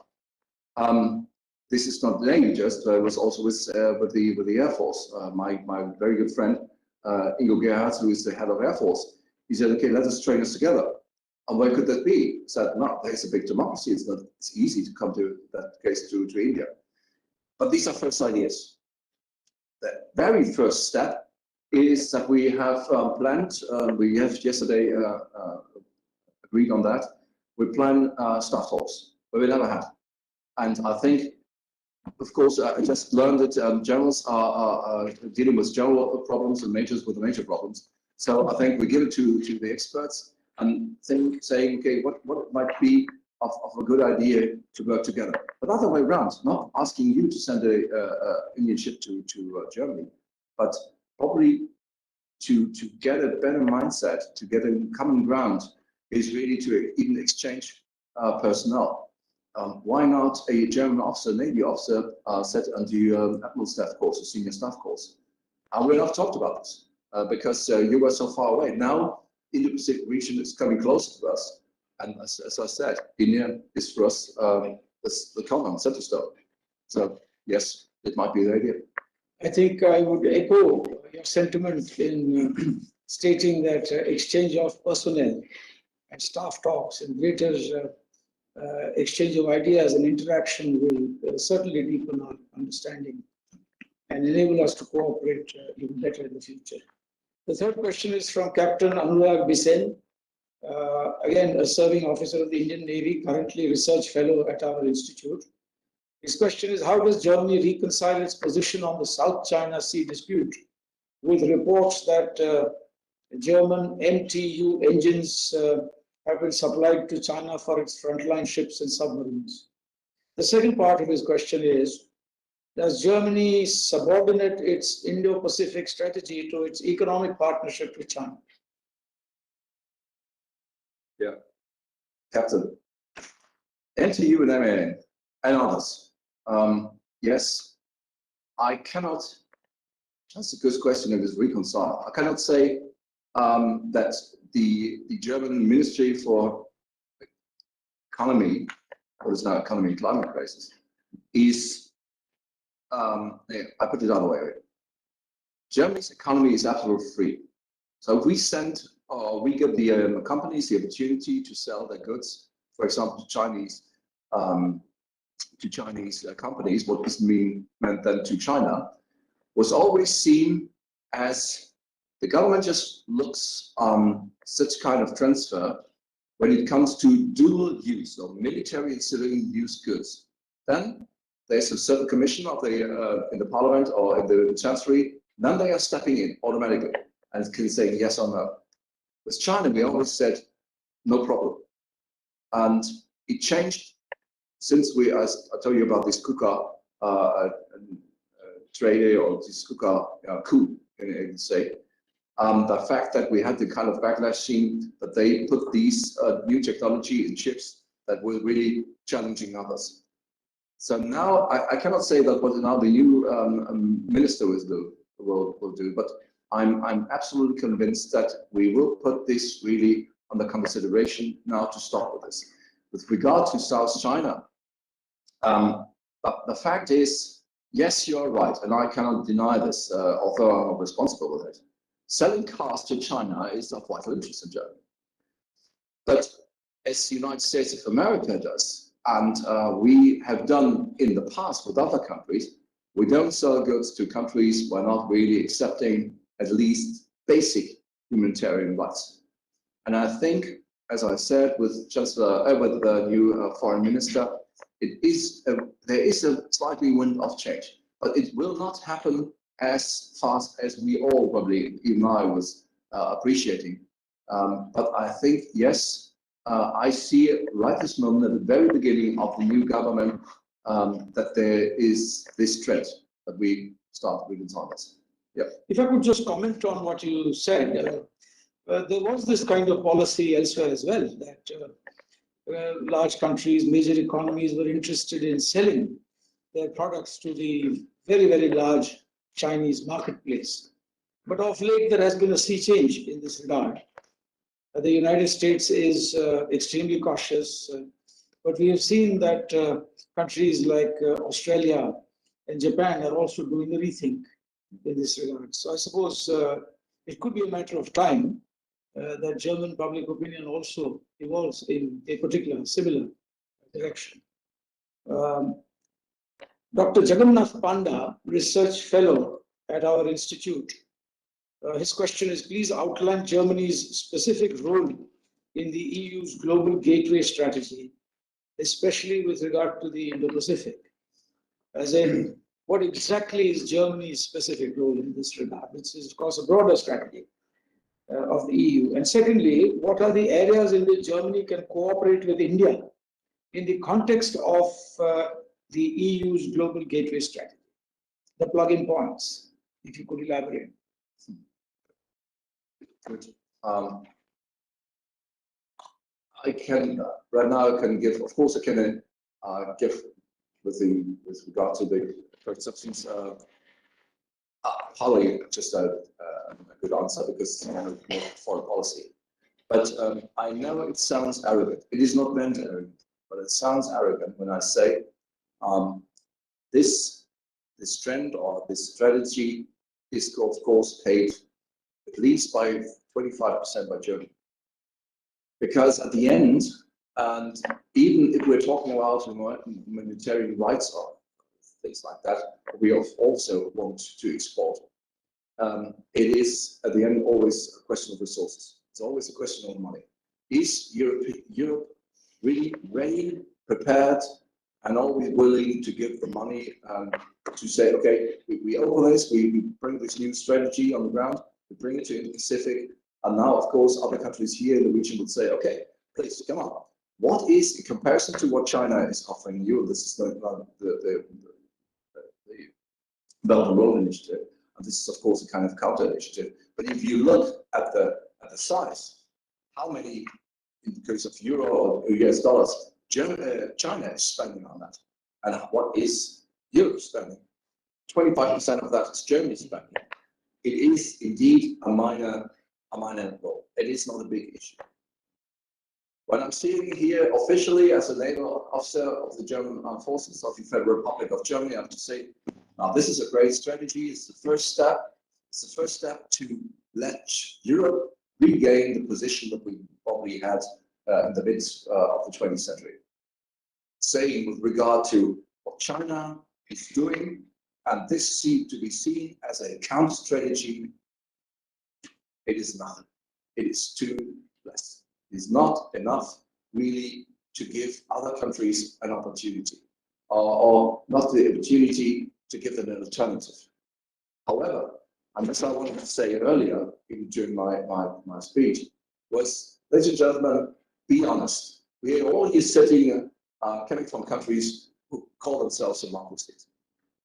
S3: This is not Navy just, I was also with the Air Force. My very good friend, Ingo Gerhardt, who is the head of Air Force, he said, okay, let us train us together. And where could that be? He said, no, there's a big democracy. It's easy to come to that case to India. But these are first ideas. The very first step is that we have planned, we have yesterday agreed on that, we plan staff talks, where we never had. And I think, of course, I just learned that generals are dealing with general problems and majors with the major problems. So I think we give it to the experts and saying, okay, what might be of a good idea to work together. But other way around, not asking you to send a Indian ship to Germany, but probably to get a better mindset, to get a common ground, is really to even exchange personnel. Why not a German officer, Navy officer, set under Admiral staff course or senior staff course? We have talked about this because you were so far away. Now, Indo-Pacific region is coming closer to us. And as I said, India is for us the common center stone. So yes, it might be the idea.
S1: I think I would echo your sentiment in stating that exchange of personnel and staff talks and greater exchange of ideas and interaction will certainly deepen our understanding and enable us to cooperate even better in the future. The third question is from Captain Anurag Bisen, again a serving officer of the Indian Navy, currently research fellow at our institute. His question is, how does Germany reconcile its position on the South China Sea dispute with reports that German MTU engines have been supplied to China for its frontline ships and submarines? The second part of his question is, does Germany subordinate its Indo-Pacific strategy to its economic partnership with China?
S3: Yeah, Captain, MTU and MAN and others. Yes, I cannot, that's a good question, it is reconcile. I cannot say that the German Ministry for Economy, what is now Economy and Climate Crisis, is, I put it the other way. Germany's economy is absolutely free. So if we send, or we give the companies the opportunity to sell their goods, for example, to Chinese companies, what this meant then to China, was always seen as the government just looks on such kind of transfer when it comes to dual use, or military and civilian use goods. Then there's a certain commission of the in the parliament or in the chancellery, then they are stepping in automatically and can say yes or no. With China, we always said no problem. And it changed since I told you about this KUKA trade or this coup, in say. The fact that we had the kind of backlash seen that they put these new technology in chips that were really challenging others. So now I cannot say that what now the new minister will do, but I'm absolutely convinced that we will put this really under consideration now to stop with this. With regard to South China, the fact is, yes, you're right, and I cannot deny this, although I'm not responsible with it. Selling cars to China is of vital interest in Germany. But as the United States of America does, and we have done in the past with other countries, we don't sell goods to countries who are not really accepting at least basic humanitarian rights. And I think, as I said, with the new foreign minister, there is a slightly wind of change, but it will not happen as fast as we all probably, even I was appreciating. But I think, yes, I see it right this moment at the very beginning of the new government that there is this trend that we start with in Thomas. Yeah.
S1: If I could just comment on what you said, there was this kind of policy elsewhere as well, that large countries, major economies were interested in selling their products to the very, very large Chinese marketplace. But of late, there has been a sea change in this regard. The United States is extremely cautious, but we have seen that countries like Australia and Japan are also doing a rethink in this regard. So I suppose it could be a matter of time that German public opinion also evolves in a particular similar direction. Dr. Jagannath Panda, research fellow at our institute, his question is, please outline Germany's specific role in the EU's global gateway strategy, especially with regard to the Indo-Pacific. As in, what exactly is Germany's specific role in this regard? This is, of course, a broader strategy of the EU. And secondly, what are the areas in which Germany can cooperate with India in the context of the EU's global gateway strategy? The plug-in points, if you could elaborate.
S3: Good. I can right now. I can give, of course, I can give with regard to the first substance. Probably just a good answer because it's more foreign policy. But I know it sounds arrogant. It is not meant arrogant, but it sounds arrogant when I say this trend or this strategy is, of course, paid at least by 25% by Germany. Because at the end, and even if we're talking about humanitarian rights or things like that, we also want to export. It is at the end always a question of resources. It's always a question of money. Is Europe really ready, prepared, and always willing to give the money to say, okay, we open this, we bring this new strategy on the ground, we bring it to Indo-Pacific, and now, of course, other countries here in the region would say, okay, please come on. What is, in comparison to what China is offering you? This is the Belt and Road Initiative, and this is, of course, a kind of counter initiative. But if you look at the size, how many, in the case of euro or US dollars, China is spending on that, and what is Europe spending? 25% of that is Germany spending. It is indeed a minor role. It is not a big issue. When I'm sitting here officially as a naval officer of the German Armed Forces of the Federal Republic of Germany, I have to say, now this is a great strategy. It's the first step. It's the first step to let Europe regain the position that we probably had in the midst of the 20th century. Saying with regard to what China is doing, and this seems to be seen as a counter strategy, it is nothing. It is too less. It is not enough really to give other countries an opportunity, or not the opportunity to give them an alternative. However, and as I wanted to say earlier, even during my speech, was, ladies and gentlemen, be honest. We are all here sitting, coming from countries who call themselves democracies.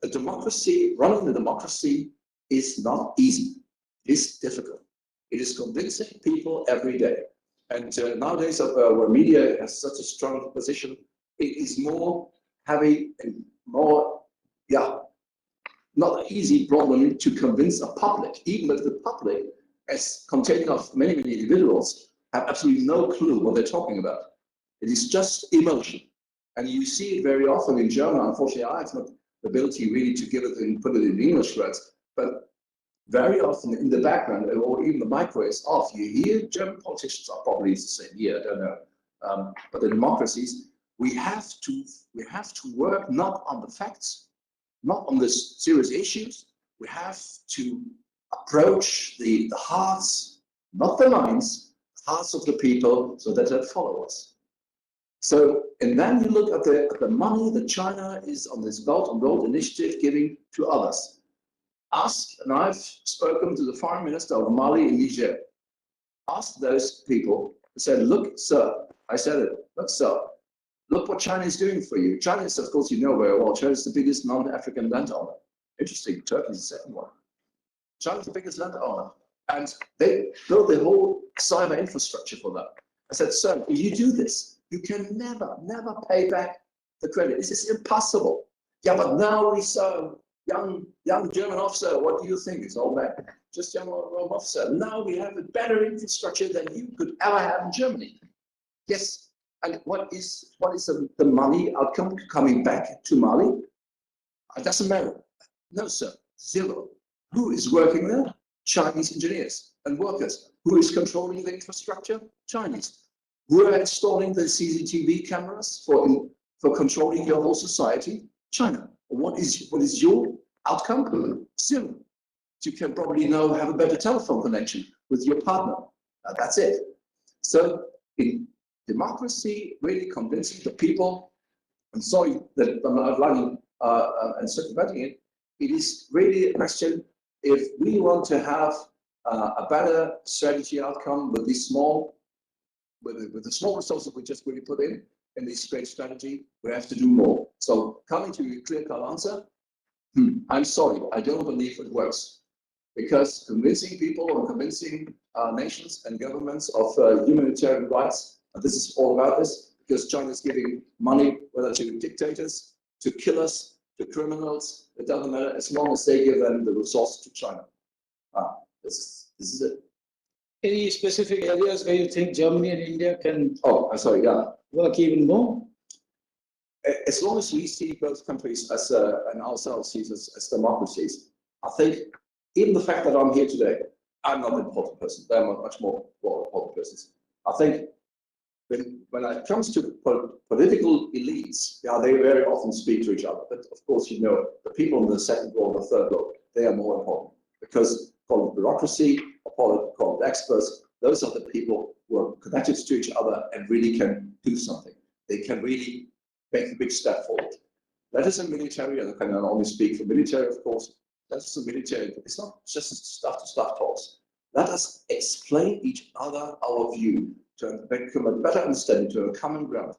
S3: a democracy, running a democracy is not easy. It's difficult. It is convincing people every day. And nowadays, where media has such a strong position, it is more heavy and more, not an easy problem to convince a public, even if the public, as containing of many, many individuals, have absolutely no clue what they're talking about. It is just emotion. And you see it very often in German. Unfortunately, I have not the ability really to give it and put it in English words, but very often in the background, or even the micro is off, you hear German politicians are probably the same here, I don't know. But the democracies, we have to work not on the facts, not on the serious issues. We have to approach the hearts, not the minds, the hearts of the people, so that they follow us. So, and then you look at the money that China is on this Belt and Road Initiative giving to others. Ask, and I've spoken to the foreign minister of Mali and Niger. Ask those people and said, look, sir, I said it, look, sir, look what China is doing for you. China is, of course, you know very well, China is the biggest non-African landowner. Interesting, Turkey is the second one. China is the biggest landowner. And they built the whole cyber infrastructure for that. I said, sir, if you do this, you can never pay back the credit. This is impossible. Yeah, but now we saw young German officer, what do you think? It's all that, just young officer. Now we have a better infrastructure than you could ever have in Germany. Yes, and what is the money outcome coming back to Mali? It doesn't matter. No, sir, zero. Who is working there? Chinese engineers and workers. Who is controlling the infrastructure? Chinese. Who are installing the CCTV cameras for controlling your whole society? China. What is your outcome? Zero. You can probably now have a better telephone connection with your partner. That's it. So in democracy, really convincing the people, I'm sorry that I'm outlining and circumventing it, it is really a question if we want to have a better strategy outcome with these small, with the small resources we just really put in this great strategy, we have to do more. So coming to a clear-cut answer, I'm sorry, I don't believe it works. Because convincing people or convincing nations and governments of humanitarian rights, and this is all about this, because China is giving money, whether to dictators, to killers, to criminals, it doesn't matter, as long as they give them the resources to China. This is it.
S1: Any specific areas where you think Germany and India can work even more?
S3: As long as we see both countries as and ourselves see as democracies, I think even the fact that I'm here today, I'm not an important person. They're much more important persons. I think when it comes to political elites, they very often speak to each other. But of course, you know, the people in the second row or the third row, they are more important because call it bureaucracy or call it experts, those are the people who are connected to each other and really can do something. They can really make a big step forward. That is a military, and I can only speak for military, of course. That's the military. It's not just stuff talks. Let us explain each other our view to become a better understanding, to a common ground.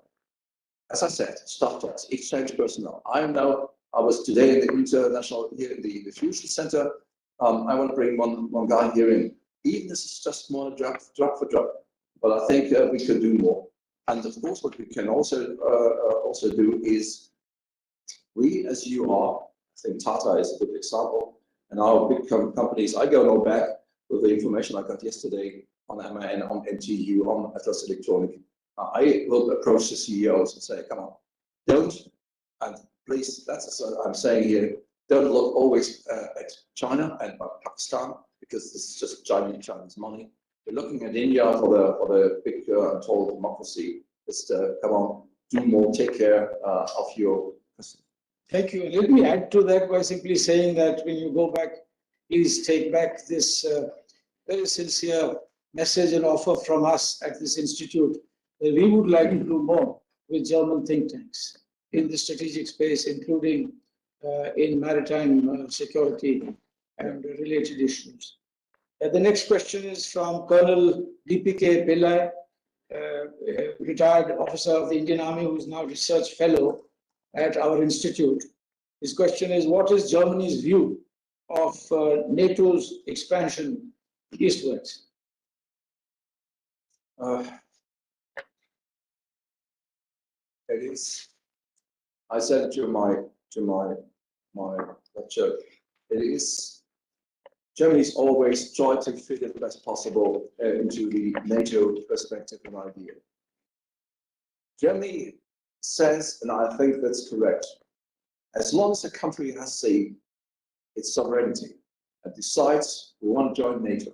S3: As I said, stuff talks, exchange personnel. I was today in the international, here in the Fusion Center. I want to bring one guy here in. Even this is just more drug for drug. But I think we can do more. And of course, what we can also do is, we as you are, I think Tata is a good example, and our big companies, I go no back with the information I got yesterday on MAN, on NTU, on Atlas Electronic. I will approach the CEOs and say, come on, don't, and please, that's what I'm saying here, don't look always at China and Pakistan, because this is just Chinese money. We're looking at India for the big tall democracy. Just come on, do more, take care of your customers.
S1: Thank you. Let me add to that by simply saying that when you go back, please take back this very sincere message and offer from us at this institute that we would like to do more with German think tanks in the strategic space, including in maritime security and related issues. The next question is from Colonel DPK Pillai, retired officer of the Indian Army, who is now research fellow at our institute. His question is, what is Germany's view of NATO's expansion eastwards?
S3: It is. I said to my lecture, it is. Germany's always tried to fit it best possible into the NATO perspective and idea. Germany says, and I think that's correct, as long as a country has its sovereignty and decides we want to join NATO,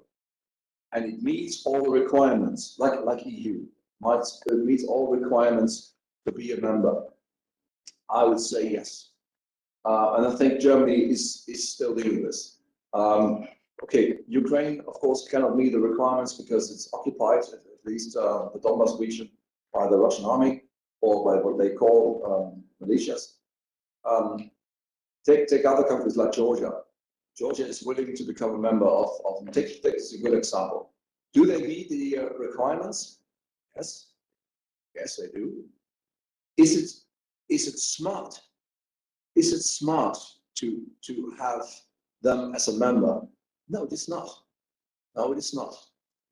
S3: and it meets all the requirements, like EU, meets all requirements to be a member, I would say yes. And I think Germany is still doing this. Okay, Ukraine, of course, cannot meet the requirements because it's occupied, at least the Donbas region, by the Russian army, or by what they call militias. Take other countries like Georgia. Georgia is willing to become a member of take this is a good example. Do they meet the requirements? Yes. Yes, they do. Is it smart? Is it smart to have them as a member? No, it is not. No, it is not.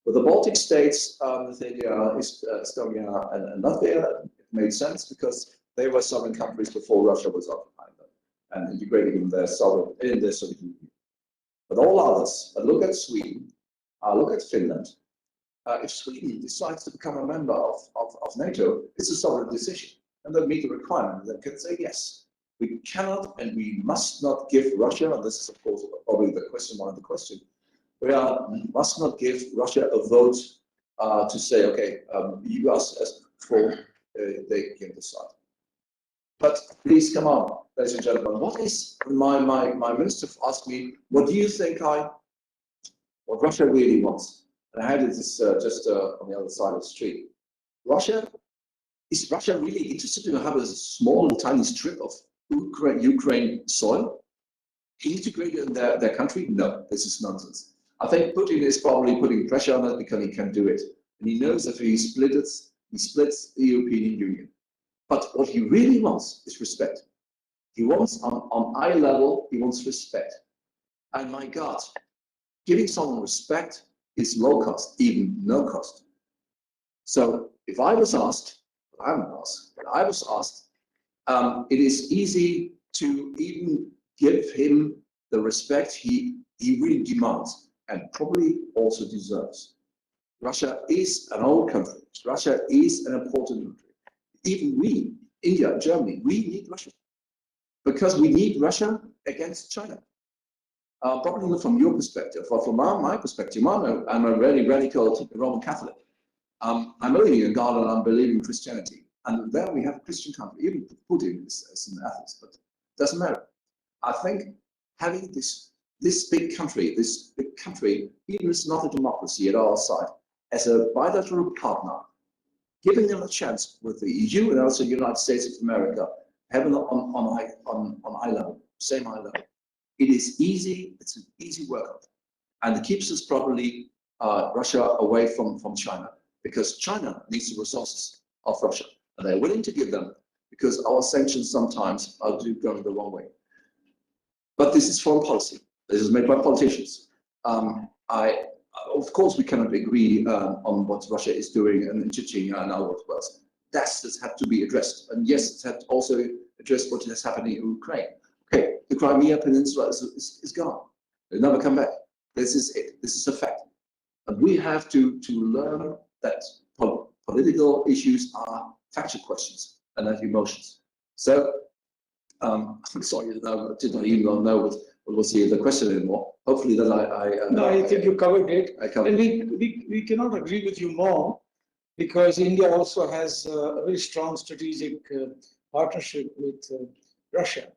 S3: With the Baltic states, Lithuania, Estonia, and Latvia, it made sense because they were sovereign countries before Russia was occupying them and integrating in their Soviet Union. But all others, look at Sweden, look at Finland. If Sweden decides to become a member of NATO, it's a sovereign decision, and they meet the requirement. They can say yes. We cannot and we must not give Russia, and this is of course probably the question, one of the questions, we must not give Russia a vote to say, okay, you guys as before they can decide. But please come on, ladies and gentlemen, what is my minister asked me, what do you think what Russia really wants? And I had this just on the other side of the street. Is Russia really interested to have a small tiny strip of Ukraine soil integrated in their country? No, this is nonsense. I think Putin is probably putting pressure on it because he can do it. And he knows that if he splits the European Union. But what he really wants is respect. He wants on eye level, he wants respect. And my God, giving someone respect is low cost, even no cost. So if I was asked, I haven't asked, but I was asked, it is easy to even give him the respect he really demands and probably also deserves. Russia is an old country. Russia is an important country. Even we, India, Germany, we need Russia because we need Russia against China. Probably not from your perspective, but from my perspective, I'm a very radical Roman Catholic. I'm believing in God and I'm believing in Christianity. And there we have a Christian country, even Putin is in Athens, but it doesn't matter. I think having this big country, even if it's not a democracy at our side, as a bilateral partner, giving them a chance with the EU and also the United States of America, having on eye level, same eye level. It is easy, it's an easy workout. And it keeps us probably Russia away from China, because China needs the resources of Russia. And they're willing to give them because our sanctions sometimes are going the wrong way. But this is foreign policy. This is made by politicians. Of course, we cannot agree on what Russia is doing in Chechnya and what else. That has to be addressed. And yes, it has to also address what is happening in Ukraine. Okay, the Crimea Peninsula is gone. They'll never come back. This is it. This is a fact. And we have to learn that political issues are factual questions and not emotions. So, I'm sorry, I did not even know what was the question anymore. Hopefully that
S1: I think you covered it.
S3: I covered.
S1: And we cannot agree with you more because India also has a very strong strategic partnership with Russia.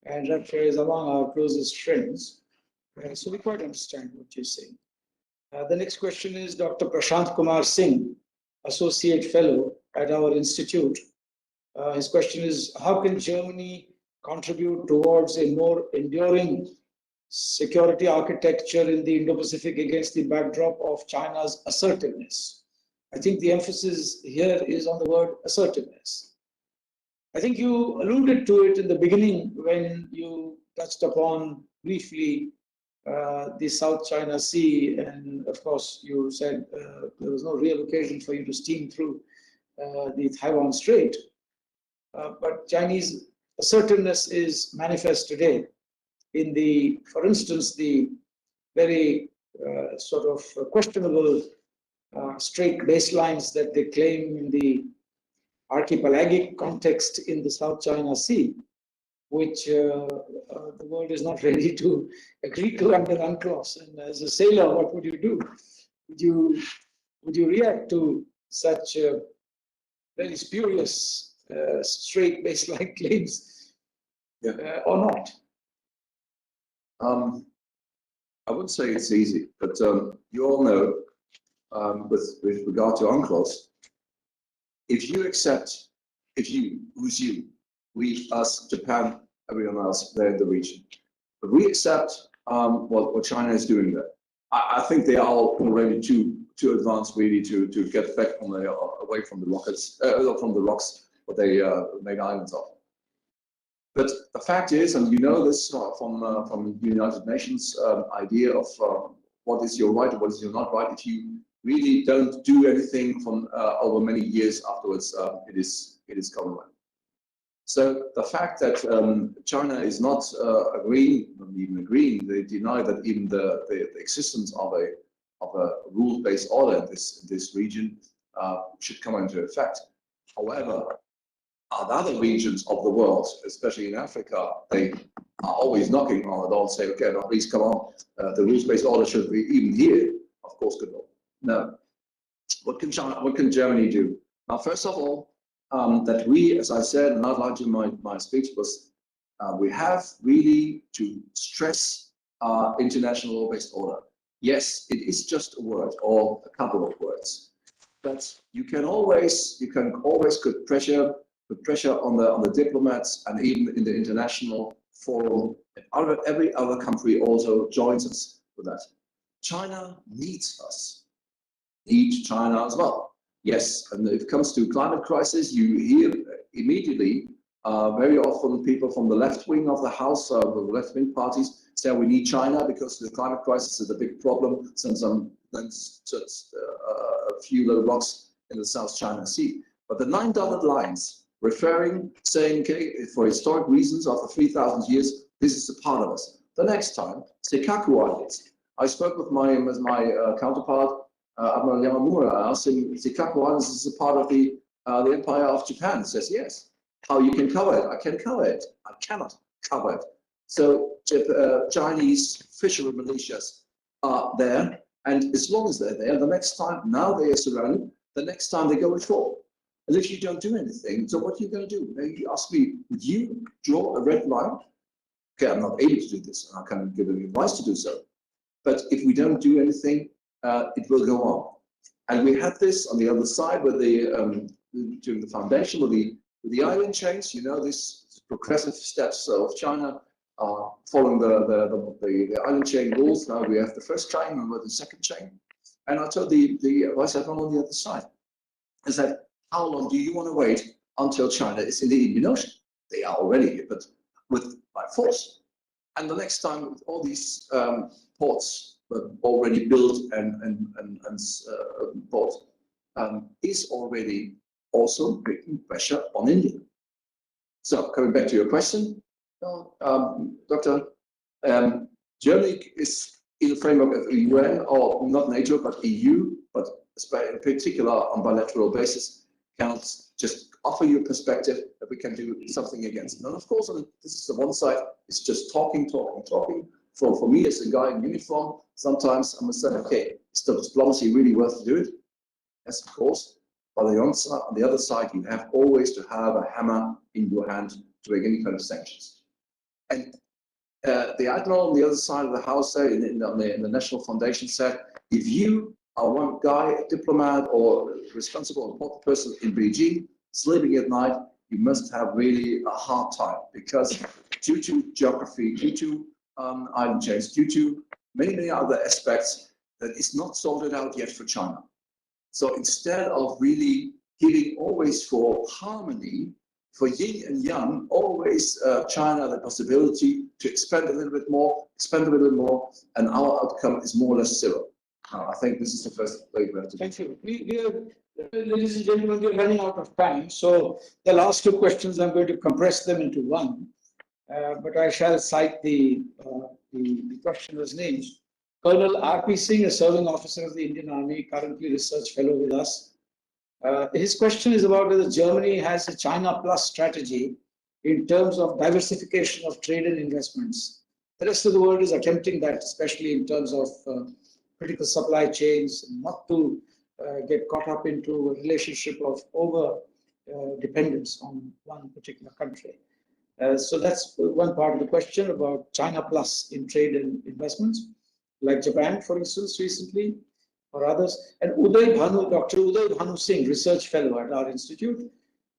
S1: And Russia is among our closest friends. So we quite understand what you're saying. The next question is Dr. Prashant Kumar Singh, Associate Fellow at our institute. His question is, how can Germany contribute towards a more enduring security architecture in the Indo-Pacific against the backdrop of China's assertiveness? I think the emphasis here is on the word assertiveness. I think you alluded to it in the beginning when you touched upon briefly the South China Sea, and of course you said there was no real occasion for you to steam through the Taiwan Strait. But Chinese assertiveness is manifest today in the, for instance, the very sort of questionable strait baselines that they claim in the archipelagic context in the South China Sea, which the world is not ready to agree to under UNCLOS. And as a sailor, what would you do? Would you react to such very spurious strait baseline claims or not?
S3: I wouldn't say it's easy, but you all know, with regard to UNCLOS, if you accept, who's you, we, us, Japan, everyone else, they're in the region, but we accept what China is doing there. I think they are already too advanced really to get back on the away from the rockets, from the rocks what they made islands of. But the fact is, and you know this from the United Nations idea of what is your right and what is your not right. If you really don't do anything from over many years afterwards, it is gone away. So the fact that China is not agreeing, not even agreeing, they deny that even the existence of a rule-based order in this region should come into effect. However, other regions of the world, especially in Africa, they are always knocking on the door and say, okay, no, please come on, the rules-based order should be even here. Of course, good Lord. No. What can Germany do? Now, first of all, that we, as I said and outlined in my speech, was we have really to stress international law-based order. Yes, it is just a word or a couple of words, but you can always put pressure on the diplomats, and even in the international forum, every other country also joins us with that. China needs us, need China as well. Yes, and if it comes to climate crisis, you hear immediately very often people from the left wing of the House, the left wing parties, say we need China because the climate crisis is a big problem, since a few little rocks in the South China Sea. But the 9 dotted lines saying, okay, for historic reasons, after 3,000 years, this is a part of us. The next time, Seikaku Islands. I spoke with my counterpart, Admiral Yamamura. I asked him, Seikaku Islands is a part of the Empire of Japan. He says, yes. How you can cover it? I can cover it. I cannot cover it. So Chinese fishermen militias are there, and as long as they're there, the next time, now they are surrounded, the next time they go ashore. And if you don't do anything, so what are you going to do? Now you ask me, would you draw a red line? Okay, I'm not able to do this, and I can't give any advice to do so. But if we don't do anything, it will go on. And we had this on the other side with during the foundation with the island chains. You know, this progressive steps of China following the island chain rules. Now we have the first chain and we're the second chain. And I told the vice admiral on the other side, I said, how long do you want to wait until China is in the Indian Ocean? They are already here, but by force. And the next time, all these ports were already built and bought, is already also putting pressure on India. So coming back to your question, Doctor, Germany is in the framework of the UN, or not NATO, but EU, but in particular on bilateral basis, cannot just offer you a perspective that we can do something against. And of course, this is the one side, it's just talking. For me as a guy in uniform, sometimes I must say, okay, is the diplomacy really worth to do it? Yes, of course. But on the other side, you have always to have a hammer in your hand to make any kind of sanctions. And the admiral on the other side of the house, in the National Foundation, said, if you are one guy, a diplomat or responsible important person in Beijing, sleeping at night, you must have really a hard time, because due to geography, due to island chains, due to many other aspects, that is not sorted out yet for China. So instead of really giving always for harmony, for yin and yang, always China the possibility to expand a little bit more, and our outcome is more or less zero. I think this is the first way we have to do.
S1: Thank you. Ladies and gentlemen, we're running out of time. So the last two questions, I'm going to compress them into one. But I shall cite the questioner's names. Colonel R.P. Singh, a serving officer of the Indian Army, currently research fellow with us. His question is about whether Germany has a China Plus strategy in terms of diversification of trade and investments. The rest of the world is attempting that, especially in terms of critical supply chains, not to get caught up into a relationship of over dependence on one particular country. So that's one part of the question about China Plus in trade and investments, like Japan, for instance, recently, or others. And Dr. Uday Bhanu Singh, research fellow at our institute,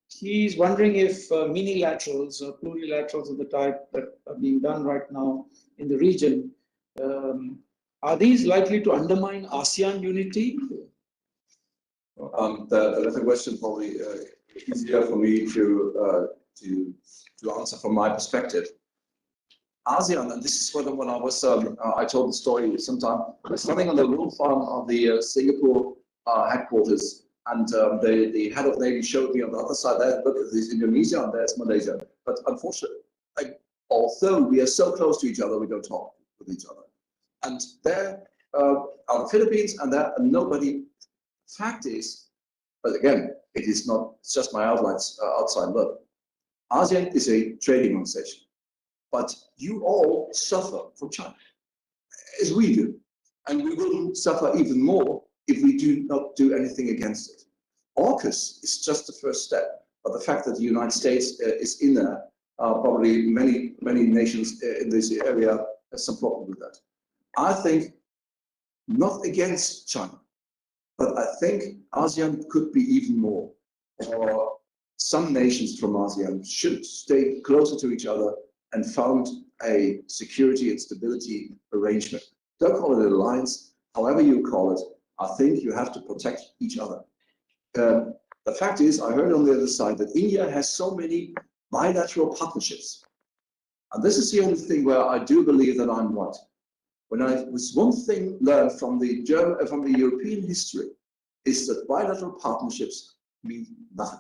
S1: he's wondering if minilaterals or plurilaterals of the type that are being done right now in the region, are these likely to undermine ASEAN unity?
S3: That's a question probably easier for me to answer from my perspective. ASEAN, and this is when I was, I told the story sometime, I was standing on the roof of the Singapore headquarters, and the head of Navy showed me on the other side there, look, there's Indonesia and there's Malaysia. But unfortunately, although we are so close to each other, we don't talk with each other. And there are the Philippines, and there nobody. Fact is, but again, it is not just my outside look. ASEAN is a trading organization, but you all suffer from China, as we do, and we will suffer even more if we do not do anything against it. AUKUS is just the first step, but the fact that the United States is in there, probably many nations in this area have some problem with that. I think not against China, but I think ASEAN could be even more. Or some nations from ASEAN should stay closer to each other and found a security and stability arrangement. Don't call it an alliance, however you call it. I think you have to protect each other. The fact is, I heard on the other side that India has so many bilateral partnerships. And this is the only thing where I do believe that I'm right. When I was one thing learned from the European history is that bilateral partnerships mean nothing.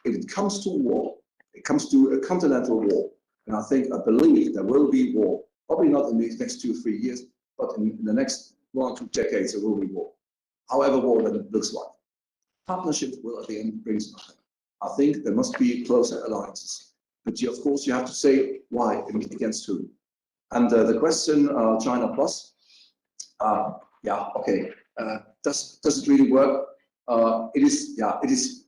S3: If it comes to war, it comes to a continental war, and I believe there will be war. Probably not in these next 2 or 3 years, but in the next 1 or 2 decades there will be war. However war that it looks like. Partnerships will at the end bring nothing. I think there must be closer alliances. But of course you have to say why and against whom. And the question, China Plus, yeah, okay. Does it really work? It is.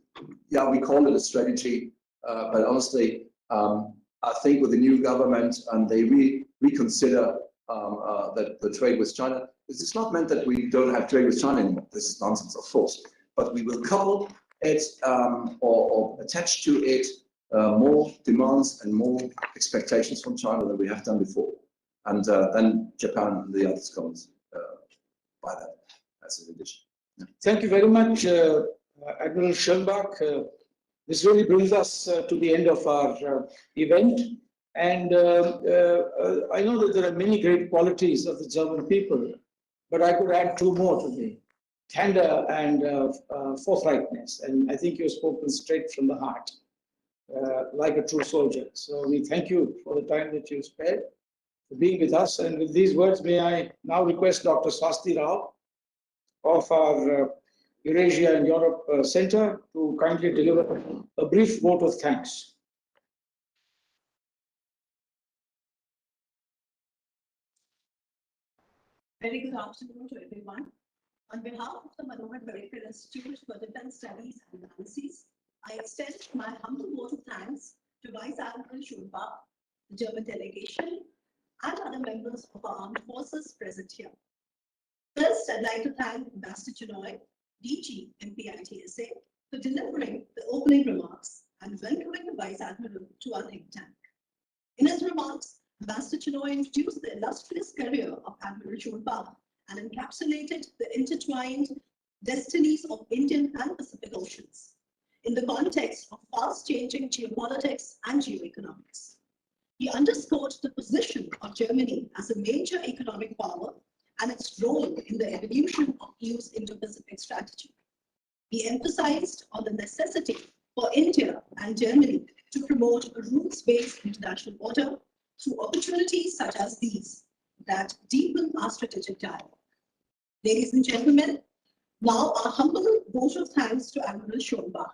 S3: Yeah, we call it a strategy, but honestly, I think with the new government and they reconsider the trade with China, this is not meant that we don't have trade with China anymore. This is nonsense, of course. But we will couple it or attach to it more demands and more expectations from China than we have done before. And then Japan and the others come by that as an addition. Yeah.
S1: Thank you very much, Admiral Schonbach. This really brings us to the end of our event. And I know that there are many great qualities of the German people, but I could add 2 more to me: candor and forthrightness. And I think you've spoken straight from the heart, like a true soldier. So we thank you for the time that you spared, for being with us. And with these words, may I now request Dr. Swasti Rao of our Eurasia and Europe Center to kindly deliver a brief vote of thanks.
S4: Very good afternoon to everyone. On behalf of the Manohar Parrikar Institute for Defense Studies and Analyses, I extend my humble vote of thanks to Vice Admiral Schonbach, the German delegation, and other members of our armed forces present here. First, I'd like to thank Ambassador Chinoy, DG MP-IDSA, for delivering the opening remarks and welcoming the Vice Admiral to our think tank. In his remarks, Ambassador Chinoy introduced the illustrious career of Admiral Schonbach and encapsulated the intertwined destinies of Indian and Pacific Oceans. in the context of fast-changing geopolitics and geoeconomics. He underscored the position of Germany as a major economic power and its role in the evolution of EU's Indo-Pacific strategy. He emphasized on the necessity for India and Germany to promote a rules-based international order through opportunities such as these that deepen our strategic dialogue. Ladies and gentlemen, now our humble vote of thanks to Admiral Schonbach.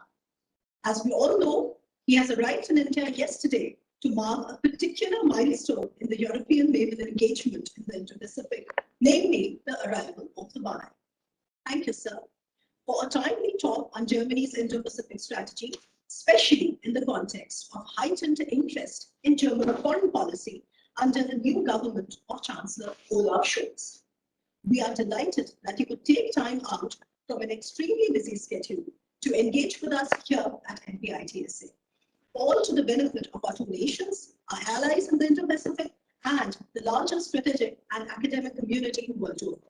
S4: As we all know, he has arrived in India yesterday to mark a particular milestone in the European naval engagement in the Indo-Pacific, namely the arrival of the Manohar. Thank you, sir, for a timely talk on Germany's Indo-Pacific strategy, especially in the context of heightened interest in German foreign policy under the new government of Chancellor Olaf Scholz. We are delighted that you could take time out from an extremely busy schedule to engage with us here at MP-IDSA, all to the benefit of our two nations, our allies in the Indo-Pacific, and the larger strategic and academic community world over.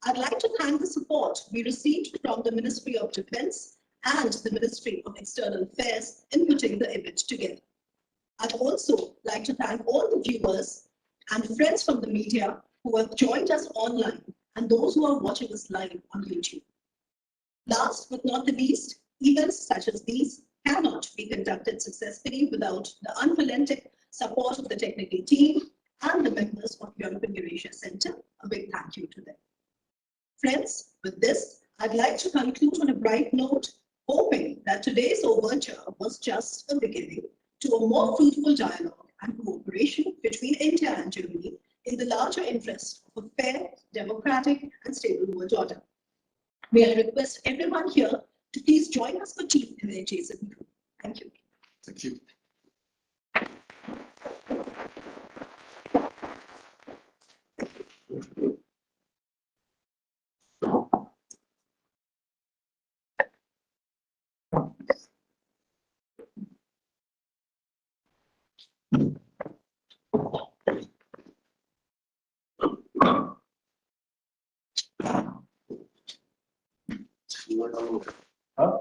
S4: I'd like to thank the support we received from the Ministry of Defense and the Ministry of External Affairs in putting the event together. I'd also like to thank all the viewers and friends from the media who have joined us online and those who are watching us live on YouTube. Last but not the least, events such as these cannot be conducted successfully without the unrelenting support of the technical team and the members of European Eurasia Center. A big thank you to them. Friends, with this, I'd like to conclude on a bright note, hoping that today's overture was just a beginning to a more fruitful dialogue and cooperation between India and Germany in the larger interest of a fair, democratic, and stable world order. May I request everyone here to please join us for tea in the adjacent room. Thank you.
S3: Thank you. Huh?